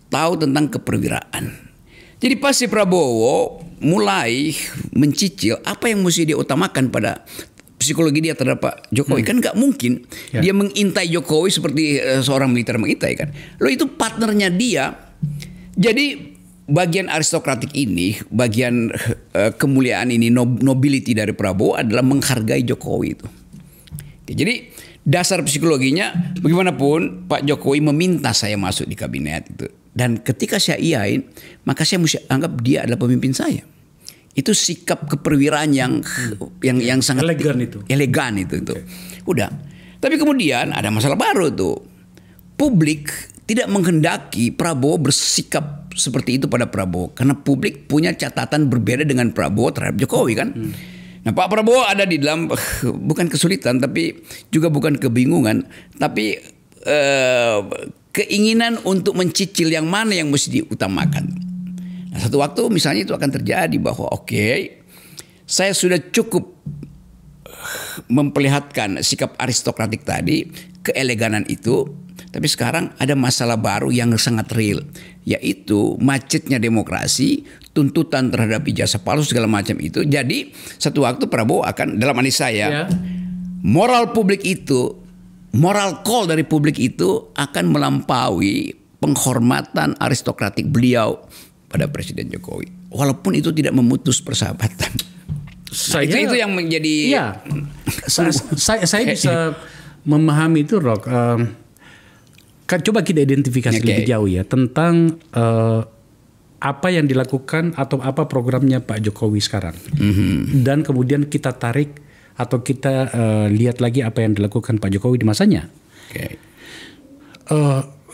tahu tentang keperwiraan. Jadi pasti Prabowo mulai mencicil apa yang mesti dia utamakan pada psikologi dia terhadap Pak Jokowi. Kan nggak mungkin dia mengintai Jokowi seperti seorang militer mengintai kan. Loh itu partnernya dia. Jadi bagian aristokratik ini, bagian kemuliaan ini, nobility dari Prabowo adalah menghargai Jokowi itu. Jadi dasar psikologinya bagaimanapun Pak Jokowi meminta saya masuk di kabinet itu. Dan ketika saya iyain, maka saya mesti anggap dia adalah pemimpin saya. Itu sikap keperwiraan yang sangat elegan itu. Udah. Tapi kemudian ada masalah baru tuh. Publik tidak menghendaki Prabowo bersikap seperti itu pada Prabowo karena publik punya catatan berbeda dengan Prabowo terhadap Jokowi kan. Nah Pak Prabowo ada di dalam bukan kesulitan tapi juga bukan kebingungan tapi keinginan untuk mencicil yang mana yang mesti diutamakan. Nah, satu waktu misalnya itu akan terjadi bahwa saya sudah cukup memperlihatkan sikap aristokratik tadi, keeleganan itu. Tapi sekarang ada masalah baru yang sangat real, yaitu macetnya demokrasi, tuntutan terhadap ijazah palsu segala macam itu. Jadi satu waktu Prabowo akan, dalam analisa saya, moral publik itu, moral call dari publik itu akan melampaui penghormatan aristokratik beliau pada Presiden Jokowi. Walaupun itu tidak memutus persahabatan. Itu yang menjadi. Ya, saya bisa memahami itu, Rock. Coba kita identifikasi lebih jauh ya tentang apa yang dilakukan atau apa programnya Pak Jokowi sekarang. Dan kemudian kita tarik atau kita lihat lagi apa yang dilakukan Pak Jokowi di masanya.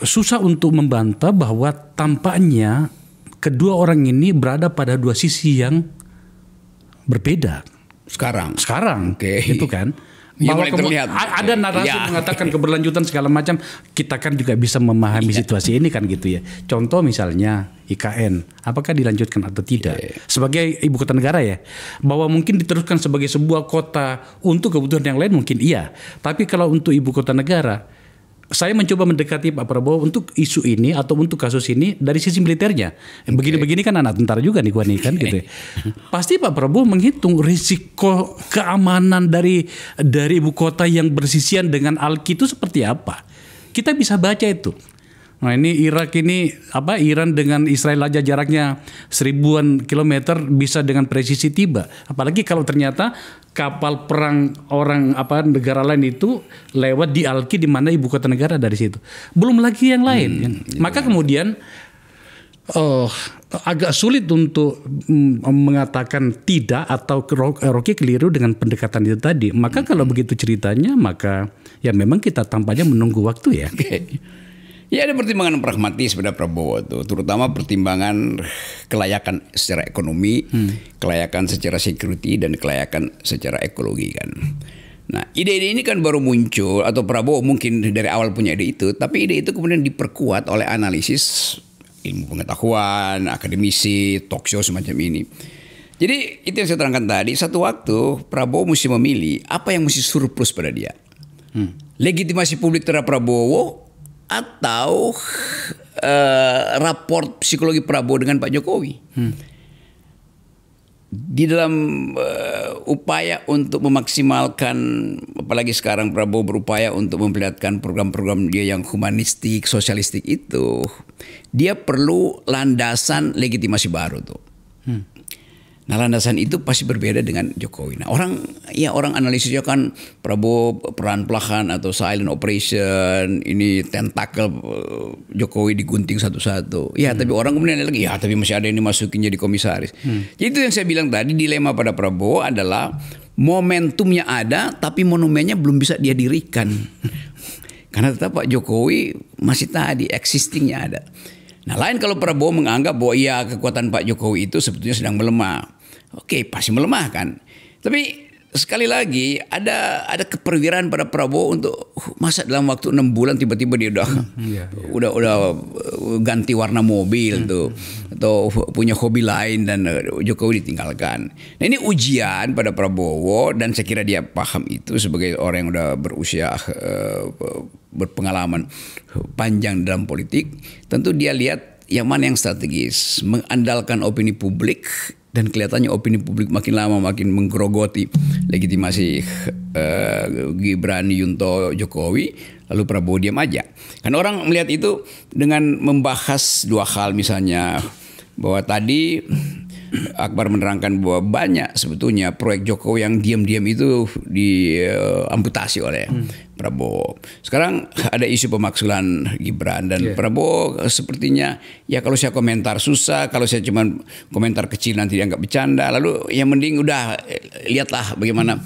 Susah untuk membantah bahwa tampaknya kedua orang ini berada pada dua sisi yang berbeda. Sekarang. Itu kan. bahwa ada narasi mengatakan keberlanjutan segala macam, kita kan juga bisa memahami situasi ini kan gitu ya. Contoh misalnya IKN, apakah dilanjutkan atau tidak? Sebagai ibu kota negara ya, bahwa mungkin diteruskan sebagai sebuah kota untuk kebutuhan yang lain mungkin iya. Tapi kalau untuk ibu kota negara, saya mencoba mendekati Pak Prabowo untuk isu ini atau untuk kasus ini dari sisi militernya. Begini-begini kan anak tentara juga nih gua nih kan gitu. Pasti Pak Prabowo menghitung risiko keamanan dari ibu kota yang bersisian dengan Alki itu seperti apa. Kita bisa baca itu. Nah ini Irak ini Iran dengan Israel aja jaraknya 1000-an kilometer bisa dengan presisi tiba. Apalagi kalau ternyata kapal perang negara lain itu lewat di Alki di mana ibu kota negara dari situ. Belum lagi yang lain. Maka kemudian agak sulit untuk mengatakan tidak atau Rocky keliru dengan pendekatan itu tadi. Maka kalau begitu ceritanya maka ya memang kita tampaknya menunggu waktu ya. Ya ada pertimbangan pragmatis pada Prabowo itu, terutama pertimbangan kelayakan secara ekonomi, kelayakan secara security dan kelayakan secara ekologi kan. Nah ide-ide ini kan baru muncul atau Prabowo mungkin dari awal punya ide itu, tapi ide itu kemudian diperkuat oleh analisis ilmu pengetahuan, akademisi, talk show semacam ini. Jadi itu yang saya terangkan tadi, satu waktu Prabowo mesti memilih apa yang mesti surplus pada dia. Legitimasi publik terhadap Prabowo atau raport psikologi Prabowo dengan Pak Jokowi. Di dalam upaya untuk memaksimalkan, apalagi sekarang Prabowo berupaya untuk memperlihatkan program-program dia yang humanistik, sosialistik itu, dia perlu landasan legitimasi baru tuh. Nah landasan itu pasti berbeda dengan Jokowi. Nah orang analisisnya kan Prabowo pelan-pelan atau silent operation, ini tentakel Jokowi digunting satu-satu. Ya tapi orang kemudian lagi ya tapi masih ada yang dimasukin jadi komisaris. Jadi itu yang saya bilang tadi, dilema pada Prabowo adalah momentumnya ada tapi monumennya belum bisa dia dirikan. Karena tetap Pak Jokowi masih tadi existingnya ada. Nah lain kalau Prabowo menganggap bahwa iya kekuatan Pak Jokowi itu sebetulnya sedang melemah. Oke, pasti melemah kan. Tapi sekali lagi ada keperwiraan pada Prabowo untuk masa dalam waktu 6 bulan tiba-tiba dia udah ganti warna mobil tuh atau punya hobi lain dan Jokowi ditinggalkan. Nah ini ujian pada Prabowo dan saya kira dia paham itu sebagai orang yang udah berusia berpengalaman panjang dalam politik. Tentu dia lihat yang mana yang strategis, mengandalkan opini publik. Dan kelihatannya opini publik makin lama makin menggerogoti legitimasi Gibran, Yunto, Jokowi, lalu Prabowo diam aja. Kan orang melihat itu dengan membahas dua hal, misalnya bahwa tadi Akbar menerangkan bahwa banyak sebetulnya proyek Jokowi yang diam-diam itu diamputasi oleh Prabowo. Sekarang ada isu pemaksulan Gibran dan Prabowo sepertinya ya kalau saya komentar susah, kalau saya cuma komentar kecil nanti dianggap bercanda. Lalu yang mending udah lihatlah bagaimana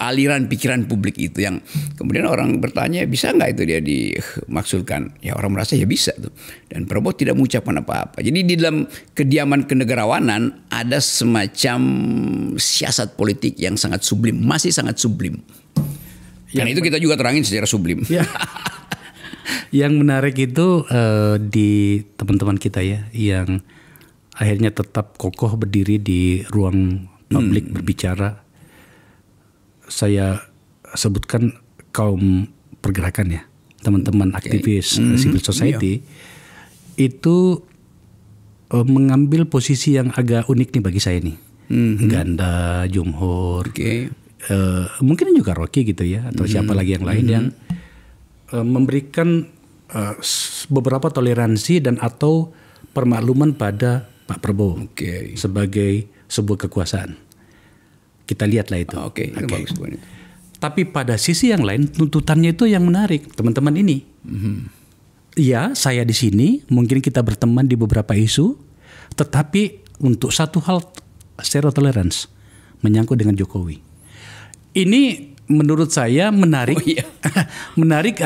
aliran pikiran publik itu yang kemudian orang bertanya bisa nggak itu dia dimaksulkan? Ya orang merasa ya bisa tuh. Dan Prabowo tidak mengucapkan apa-apa. Jadi di dalam kediaman kenegarawanan ada semacam siasat politik yang sangat sublim, masih sangat sublim. Dan itu kita juga terangin secara sublim. Ya. Yang menarik itu di teman-teman kita ya yang akhirnya tetap kokoh berdiri di ruang publik berbicara. Saya sebutkan kaum pergerakan ya, teman-teman aktivis civil society itu mengambil posisi yang agak unik nih bagi saya nih. Ganda, Jumhur, mungkin juga Rocky gitu ya, atau siapa lagi yang lain yang memberikan beberapa toleransi dan atau permakluman pada Pak Prabowo sebagai sebuah kekuasaan. Kita lihatlah itu. Bagus. Tapi pada sisi yang lain tuntutannya itu yang menarik, teman-teman ini. Ya, saya di sini, mungkin kita berteman di beberapa isu, tetapi untuk satu hal zero tolerance menyangkut dengan Jokowi. Ini menurut saya menarik. Menarik.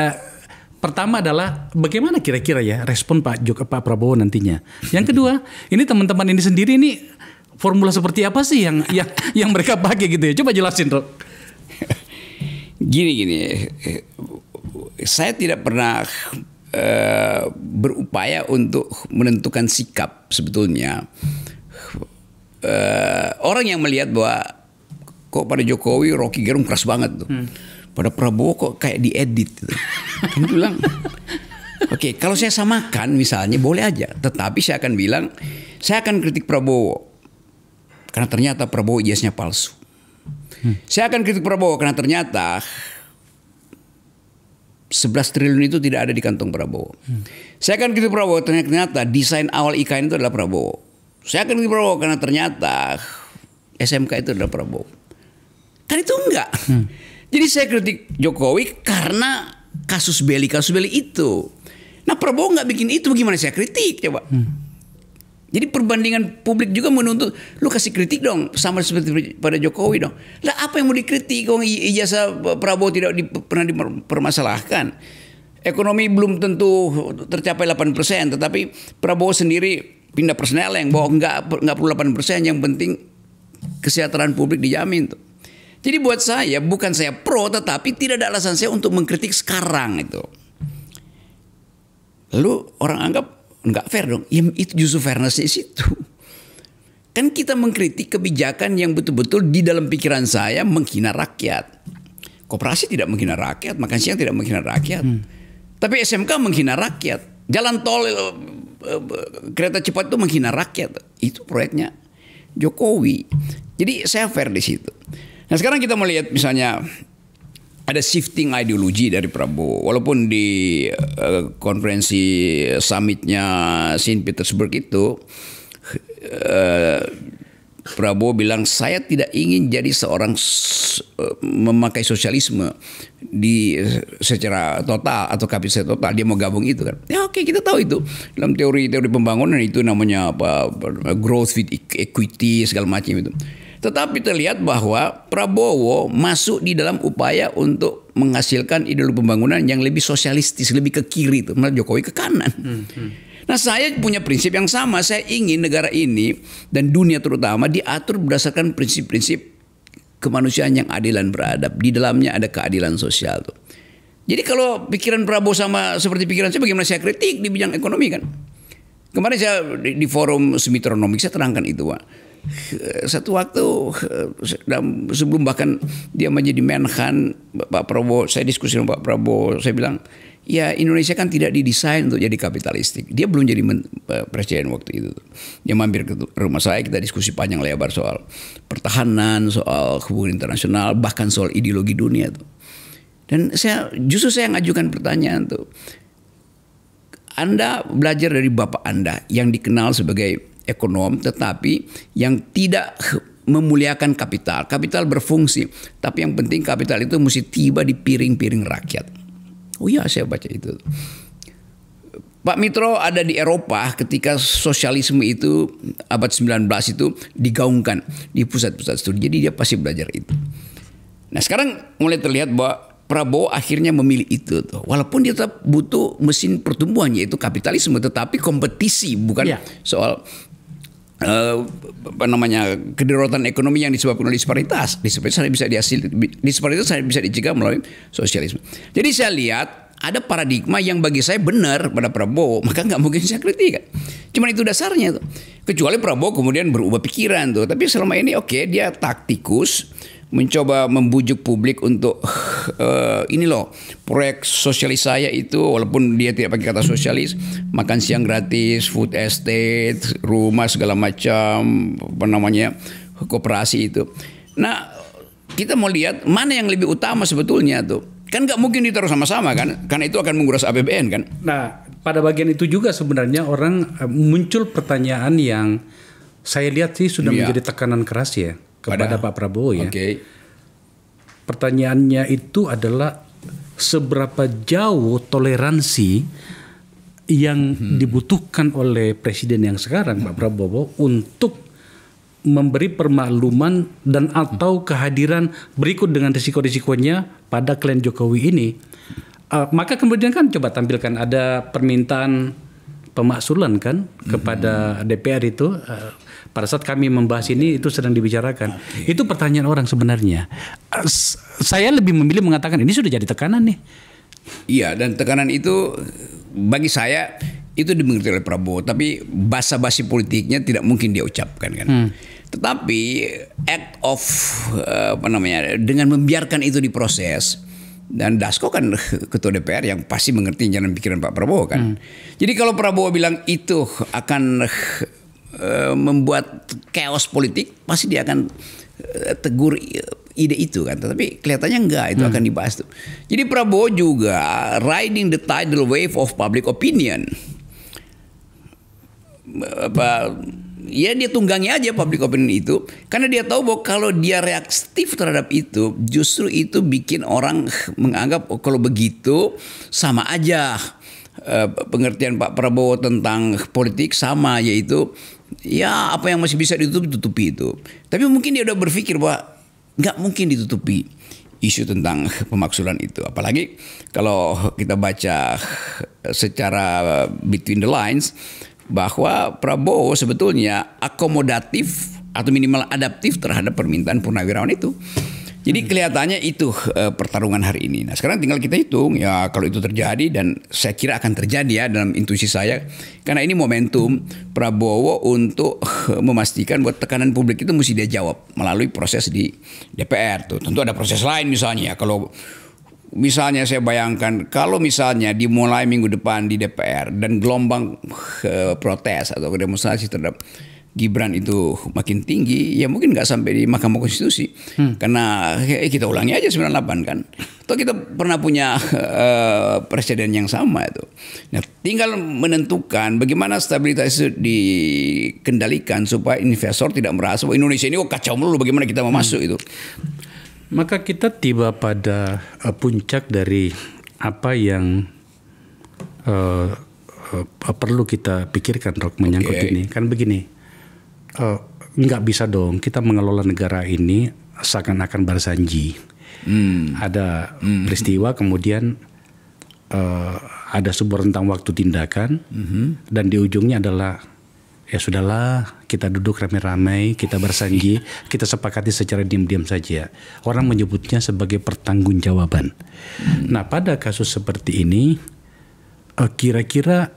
Pertama adalah bagaimana kira-kira ya respon Pak Prabowo nantinya. Yang kedua, ini teman-teman ini sendiri ini formula seperti apa sih yang mereka pakai gitu ya? Coba jelasin, Rok. Gini, saya tidak pernah berupaya untuk menentukan sikap sebetulnya. Orang yang melihat bahwa kok pada Jokowi Rocky Gerung keras banget tuh, pada Prabowo kok kayak diedit gitu. Kan bilang, oke, kalau saya samakan misalnya boleh aja, tetapi saya akan bilang, saya akan kritik Prabowo karena ternyata Prabowo ijazahnya palsu. Saya akan kritik Prabowo karena ternyata 11 triliun itu tidak ada di kantong Prabowo. Saya akan kritik Prabowo ternyata desain awal IKN itu adalah Prabowo. Saya akan kritik Prabowo karena ternyata SMK itu adalah Prabowo. Kan itu enggak. Jadi saya kritik Jokowi karena kasus beli itu. Nah Prabowo nggak bikin itu, bagaimana saya kritik coba? Jadi perbandingan publik juga menuntut, lu kasih kritik dong sama seperti pada Jokowi dong. Lah apa yang mau dikritik? Kok ijazah Prabowo tidak pernah dipermasalahkan. Ekonomi belum tentu tercapai 8%, tetapi Prabowo sendiri pindah personnel yang bahwa nggak perlu 8%, yang penting kesejahteraan publik dijamin tuh. Jadi buat saya bukan saya pro, tetapi tidak ada alasan saya untuk mengkritik sekarang itu. Lalu orang anggap nggak fair dong. Ya, itu justru fairness di situ. Kan kita mengkritik kebijakan yang betul-betul di dalam pikiran saya menghina rakyat. Koperasi tidak menghina rakyat, makan siang tidak menghina rakyat. Tapi SMK menghina rakyat. Jalan tol, kereta cepat itu menghina rakyat. Itu proyeknya Jokowi. Jadi saya fair di situ. Nah sekarang kita melihat misalnya ada shifting ideologi dari Prabowo. Walaupun di konferensi summitnya Saint Petersburg itu Prabowo bilang saya tidak ingin jadi seorang memakai sosialisme secara total atau kapasitas total. Dia mau gabung itu kan. Ya oke, kita tahu itu dalam teori pembangunan itu namanya apa, growth with equity segala macam itu. Tetapi terlihat bahwa Prabowo masuk di dalam upaya untuk menghasilkan ideologi pembangunan yang lebih sosialistis, lebih ke kiri itu, malah Jokowi ke kanan. Nah saya punya prinsip yang sama. Saya ingin negara ini dan dunia terutama diatur berdasarkan prinsip-prinsip kemanusiaan yang adil dan beradab. Di dalamnya ada keadilan sosial tuh. Jadi kalau pikiran Prabowo sama seperti pikiran saya, bagaimana saya kritik di bidang ekonomi kan? Kemarin saya di forum Semitronomik saya terangkan itu Pak. Satu waktu sebelum bahkan dia menjadi Menhan, Pak Prabowo, saya diskusi dengan Pak Prabowo, saya bilang ya Indonesia kan tidak didesain untuk jadi kapitalistik. Dia belum jadi presiden waktu itu. Dia mampir ke rumah saya, kita diskusi panjang lebar soal pertahanan, soal hubungan internasional, bahkan soal ideologi dunia tuh. Dan justru saya ngajukan pertanyaan tuh. Anda belajar dari bapak Anda yang dikenal sebagai ekonom, tetapi yang tidak memuliakan kapital. Kapital berfungsi, tapi yang penting kapital itu mesti tiba di piring-piring rakyat. Oh iya, saya baca itu. Pak Mitro ada di Eropa ketika sosialisme itu abad 19 itu digaungkan di pusat-pusat studi. Jadi dia pasti belajar itu. Nah sekarang mulai terlihat bahwa Prabowo akhirnya memilih itu tuh. Walaupun dia tetap butuh mesin pertumbuhan yaitu kapitalisme, tetapi kompetisi bukan soal kederautan ekonomi yang disebabkan oleh disparitas. Disparitas bisa dicegah melalui sosialisme. Jadi saya lihat ada paradigma yang bagi saya benar pada Prabowo, maka nggak mungkin saya kritik kan. Cuman itu dasarnya tuh. Kecuali Prabowo kemudian berubah pikiran tuh. Tapi selama ini oke, dia taktikus, mencoba membujuk publik untuk ini loh proyek sosialis saya itu, walaupun dia tidak pakai kata sosialis, makan siang gratis, food estate, rumah segala macam, koperasi itu. Nah kita mau lihat mana yang lebih utama sebetulnya tuh. Kan nggak mungkin ditaruh sama-sama kan, karena itu akan menguras APBN kan. Nah pada bagian itu juga sebenarnya orang muncul pertanyaan yang saya lihat sih sudah menjadi tekanan keras ya kepada Pak Prabowo ya. Okay. Pertanyaannya itu adalah seberapa jauh toleransi yang dibutuhkan oleh presiden yang sekarang Pak Prabowo untuk memberi permakluman dan atau kehadiran berikut dengan risiko-risikonya pada klien Jokowi ini. Maka kemudian kan coba tampilkan ada permintaan pemaksulan kan kepada DPR itu. Pada saat kami membahas ini itu sedang dibicarakan. Itu pertanyaan orang sebenarnya. Saya lebih memilih mengatakan ini sudah jadi tekanan nih. Iya, dan tekanan itu bagi saya itu dimengerti oleh Prabowo, tapi basa-basi politiknya tidak mungkin dia ucapkan kan. Tetapi act of dengan membiarkan itu diproses, dan Dasko kan ketua DPR yang pasti mengerti jalan pikiran Pak Prabowo kan. Jadi kalau Prabowo bilang itu akan membuat chaos politik, pasti dia akan tegur ide itu kan. Tapi kelihatannya enggak, itu akan dibahas tuh. Jadi Prabowo juga riding the tidal wave of public opinion. Ya dia tunggangi aja public opinion itu, karena dia tahu bahwa kalau dia reaktif terhadap itu, justru itu bikin orang menganggap kalau begitu sama aja pengertian Pak Prabowo tentang politik sama, yaitu ya apa yang masih bisa ditutupi itu. Tapi mungkin dia udah berpikir bahwa nggak mungkin ditutupi isu tentang pemaksulan itu. Apalagi kalau kita baca secara between the lines bahwa Prabowo sebetulnya akomodatif atau minimal adaptif terhadap permintaan Purnawirawan itu. Jadi kelihatannya itu pertarungan hari ini. Nah sekarang tinggal kita hitung ya kalau itu terjadi, dan saya kira akan terjadi ya dalam intuisi saya. Karena ini momentum Prabowo untuk memastikan bahwa tekanan publik itu mesti dia jawab melalui proses di DPR tuh. Tentu ada proses lain misalnya. Kalau misalnya saya bayangkan kalau misalnya dimulai minggu depan di DPR dan gelombang protes atau demonstrasi terhadap Gibran itu makin tinggi, ya mungkin nggak sampai di Mahkamah Konstitusi. Karena kita ulangi aja 98 kan. Atau kita pernah punya presiden yang sama itu. Nah, tinggal menentukan bagaimana stabilitas itu dikendalikan supaya investor tidak merasa bahwa Indonesia ini kacau melulu, bagaimana kita mau masuk itu. Maka kita tiba pada puncak dari apa yang perlu kita pikirkan, Rok, menyangkut ini. Kan begini. Nggak bisa dong kita mengelola negara ini seakan-akan bersanji. Ada peristiwa, kemudian ada sebuah rentang waktu tindakan, dan di ujungnya adalah ya sudahlah, kita duduk rame-rame, kita bersanji, kita sepakati secara diam-diam saja. Orang menyebutnya sebagai pertanggungjawaban. Nah pada kasus seperti ini kira-kira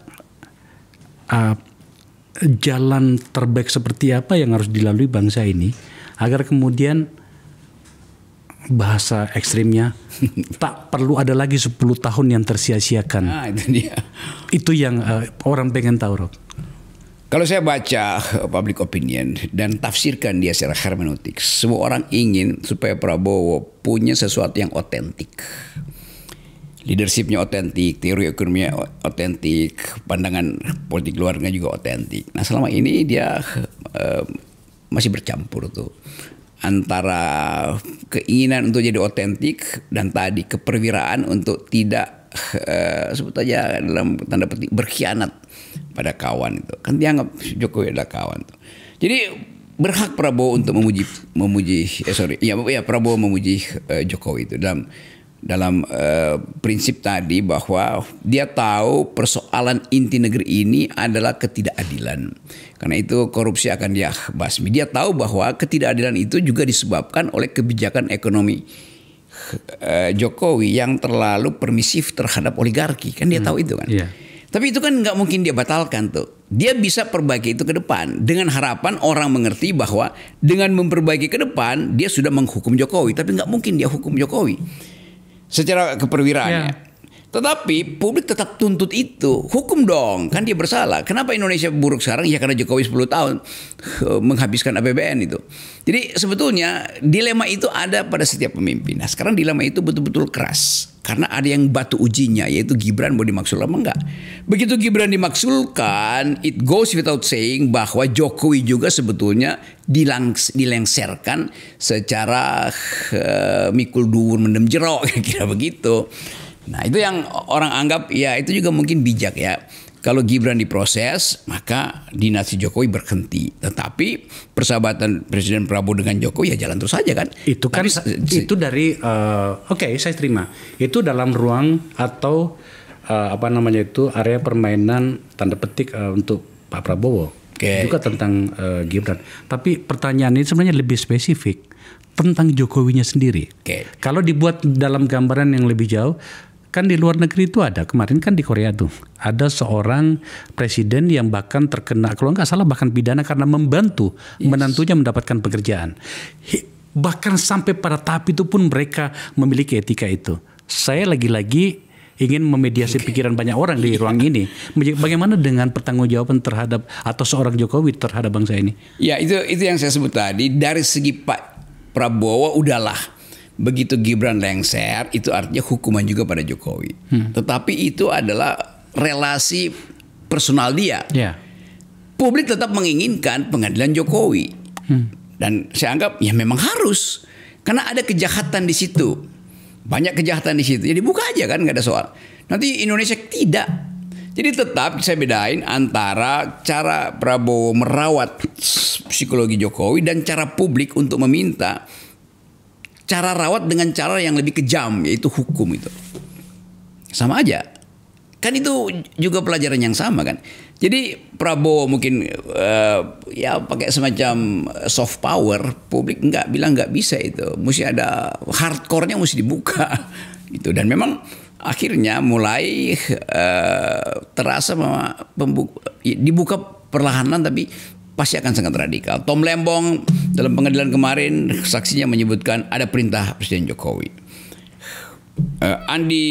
jalan terbaik seperti apa yang harus dilalui bangsa ini agar kemudian bahasa ekstrimnya tak perlu ada lagi 10 tahun yang tersia-siakan. Nah, itu dia. Itu yang orang pengen tahu, Rob. Kalau saya baca public opinion dan tafsirkan dia secara hermeneutik, semua orang ingin supaya Prabowo punya sesuatu yang otentik. Leadershipnya otentik, teori ekonominya otentik, pandangan politik luarnya juga otentik. Nah selama ini dia masih bercampur tuh antara keinginan untuk jadi otentik dan tadi keperwiraan untuk tidak sebut aja dalam tanda petik berkhianat pada kawan itu. Kan dianggap Jokowi adalah kawan tuh. Jadi berhak Prabowo untuk Prabowo memuji Jokowi itu dalam prinsip tadi bahwa dia tahu persoalan inti negeri ini adalah ketidakadilan. Karena itu korupsi akan dia basmi. Dia tahu bahwa ketidakadilan itu juga disebabkan oleh kebijakan ekonomi Jokowi yang terlalu permisif terhadap oligarki. Kan dia tahu itu kan. Yeah. Tapi itu kan nggak mungkin dia batalkan tuh. Dia bisa perbaiki itu ke depan dengan harapan orang mengerti bahwa dengan memperbaiki ke depan dia sudah menghukum Jokowi. Tapi nggak mungkin dia hukum Jokowi secara keperwiraannya. Yeah. Tetapi publik tetap tuntut itu. Hukum dong, kan dia bersalah. Kenapa Indonesia buruk sekarang? Ya karena Jokowi 10 tahun menghabiskan APBN itu. Jadi sebetulnya dilema itu ada pada setiap pemimpin. Nah sekarang dilema itu betul-betul keras. Karena ada yang batu ujinya, yaitu Gibran mau dimaksulkan apa enggak. Begitu Gibran dimaksulkan, it goes without saying bahwa Jokowi juga sebetulnya dilengserkan secara mikul duwur mendem jero, kira begitu. Nah itu yang orang anggap ya itu juga mungkin bijak ya. Kalau Gibran diproses maka dinasti Jokowi berhenti. Tetapi persahabatan Presiden Prabowo dengan Jokowi ya jalan terus saja kan. Itu kan itu dari oke, saya terima. Itu dalam ruang atau area permainan tanda petik untuk Pak Prabowo. Juga tentang Gibran. Tapi pertanyaan ini sebenarnya lebih spesifik tentang Jokowinya sendiri. Kalau dibuat dalam gambaran yang lebih jauh, kan di luar negeri itu ada, kemarin kan di Korea tuh ada seorang presiden yang bahkan terkena, kalau nggak salah bahkan pidana karena membantu menantunya mendapatkan pekerjaan. Bahkan sampai pada tahap itu pun mereka memiliki etika itu. Saya lagi-lagi ingin memediasi pikiran banyak orang di ruang ini. Bagaimana dengan pertanggungjawaban terhadap atau seorang Jokowi terhadap bangsa ini? Ya, itu yang saya sebut tadi. Dari segi Pak Prabowo udahlah. Begitu Gibran lengser, itu artinya hukuman juga pada Jokowi. Tetapi itu adalah relasi personal dia. Publik tetap menginginkan pengadilan Jokowi. Dan saya anggap ya memang harus. Karena ada kejahatan di situ. Banyak kejahatan di situ. Jadi buka aja kan, nggak ada soal. Nanti Indonesia tidak. Jadi tetap saya bedain antara cara Prabowo merawat psikologi Jokowi dan cara publik untuk meminta cara rawat dengan cara yang lebih kejam, yaitu hukum itu. Sama aja. Kan itu juga pelajaran yang sama kan. Jadi Prabowo mungkin ya pakai semacam soft power, publik bilang nggak bisa itu. Mesti ada hardcore-nya, mesti dibuka gitu. Dan memang akhirnya mulai terasa dibuka perlahanan tapi pasti akan sangat radikal. Tom Lembong dalam pengadilan kemarin saksinya menyebutkan ada perintah Presiden Jokowi. Andi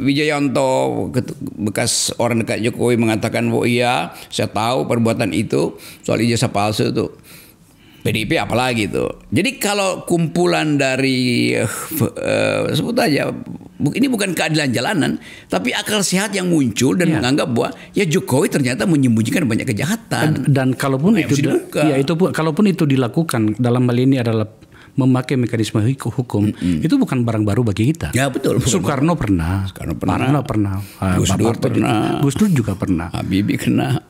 Wijayanto, bekas orang dekat Jokowi, mengatakan bahwa iya, saya tahu perbuatan itu soal ijazah palsu itu. PDIP apalagi itu. Jadi kalau kumpulan dari sebut aja, ini bukan keadilan jalanan, tapi akal sehat yang muncul dan menganggap bahwa ya Jokowi ternyata menyembunyikan banyak kejahatan. Dan kalaupun kalaupun itu dilakukan dalam hal ini adalah memakai mekanisme hukum, itu bukan barang baru bagi kita. Ya betul. Soekarno pernah. Gus Dur pernah. Gus Dur juga pernah. Habibie kena.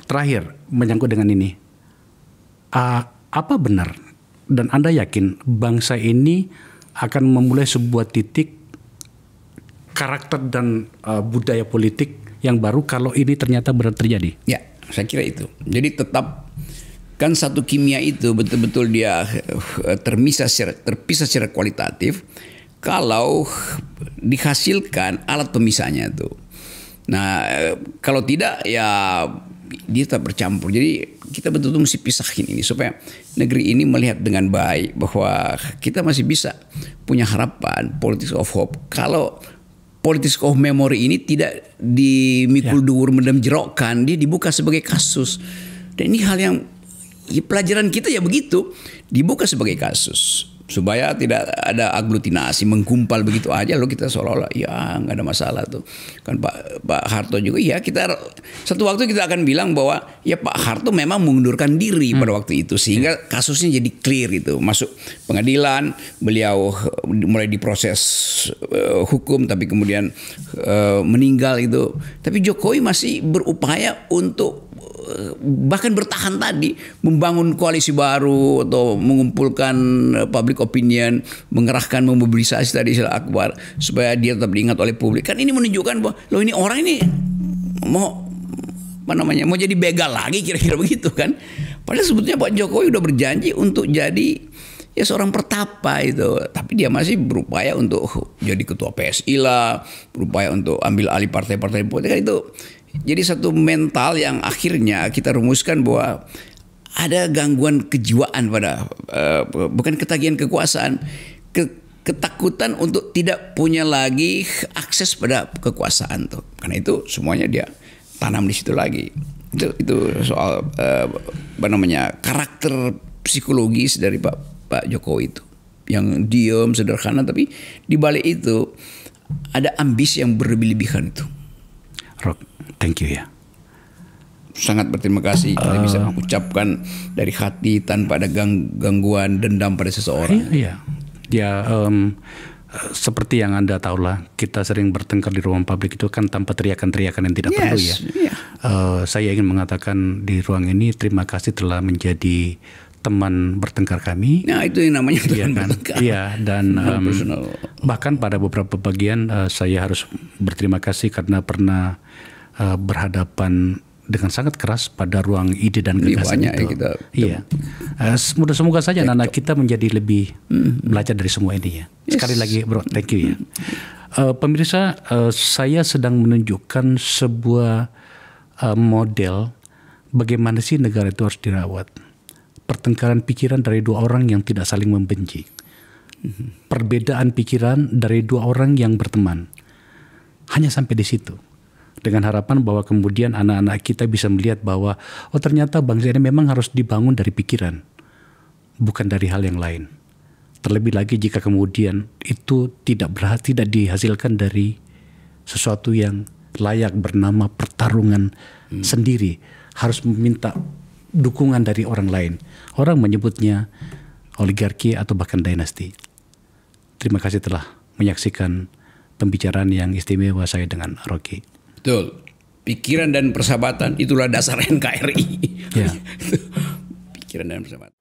Terakhir menyangkut dengan ini. Apa benar dan Anda yakin bangsa ini akan memulai sebuah titik karakter dan budaya politik yang baru kalau ini ternyata benar terjadi? Ya, saya kira itu. Jadi tetap kan satu kimia itu betul-betul dia terpisah secara kualitatif kalau dihasilkan alat pemisahnya itu. Nah, kalau tidak ya dia tetap bercampur. Jadi kita betul-betul mesti pisahin ini supaya negeri ini melihat dengan baik bahwa kita masih bisa punya harapan, politics of hope. Kalau politics of memory ini tidak dimikul dur mendem jerokkan, dia dibuka sebagai kasus. Dan ini hal yang pelajaran kita ya begitu, dibuka sebagai kasus. Supaya tidak ada aglutinasi, menggumpal begitu aja loh, kita seolah-olah ya nggak ada masalah tuh. Kan Pak Harto juga ya, kita satu waktu kita akan bilang bahwa ya Pak Harto memang mengundurkan diri pada waktu itu sehingga kasusnya jadi clear itu, masuk pengadilan, beliau mulai diproses hukum tapi kemudian meninggal itu. Tapi Jokowi masih berupaya untuk bahkan bertahan tadi, membangun koalisi baru atau mengumpulkan public opinion, mengerahkan, memobilisasi tadi istilah Akbar supaya dia tetap diingat oleh publik. Kan ini menunjukkan bahwa loh ini orang ini mau mau jadi begal lagi, kira-kira begitu kan. Padahal sebetulnya Pak Jokowi udah berjanji untuk jadi ya seorang pertapa itu, tapi dia masih berupaya untuk jadi ketua PSI lah, berupaya untuk ambil alih partai-partai politik kan itu. Jadi satu mental yang akhirnya kita rumuskan bahwa ada gangguan kejiwaan pada bukan ketagihan kekuasaan, ketakutan untuk tidak punya lagi akses pada kekuasaan tuh. Karena itu semuanya dia tanam di situ lagi. Itu soal karakter psikologis dari Pak Jokowi itu yang diam sederhana, tapi di balik itu ada ambisi yang berlebih-lebihan itu. Rock, thank you ya. Sangat berterima kasih kita bisa mengucapkan dari hati tanpa ada gangguan dendam pada seseorang. Iya. Ya seperti yang Anda tahu lah, kita sering bertengkar di ruang publik itu kan tanpa teriakan-teriakan yang tidak perlu ya. Saya ingin mengatakan di ruang ini terima kasih telah menjadi teman bertengkar kami. Nah itu yang namanya teman bertengkar. Iya, dan bahkan pada beberapa bagian saya harus berterima kasih karena pernah berhadapan dengan sangat keras pada ruang ide dan gagasan itu. Iya. Semoga saja anak-anak kita menjadi lebih belajar dari semua ini ya. Sekali lagi bro, thank you ya. Pemirsa, saya sedang menunjukkan sebuah model bagaimana sih negara itu harus dirawat. Pertengkaran pikiran dari dua orang yang tidak saling membenci. Perbedaan pikiran dari dua orang yang berteman. Hanya sampai di situ. Dengan harapan bahwa kemudian anak-anak kita bisa melihat bahwa oh ternyata bangsa ini memang harus dibangun dari pikiran, bukan dari hal yang lain. Terlebih lagi jika kemudian itu tidak dihasilkan dari sesuatu yang layak bernama pertarungan sendiri, harus meminta dukungan dari orang lain. Orang menyebutnya oligarki atau bahkan dinasti. Terima kasih telah menyaksikan pembicaraan yang istimewa saya dengan Rocky. Betul. Pikiran dan persahabatan itulah dasar NKRI. Ya. Pikiran dan persahabatan.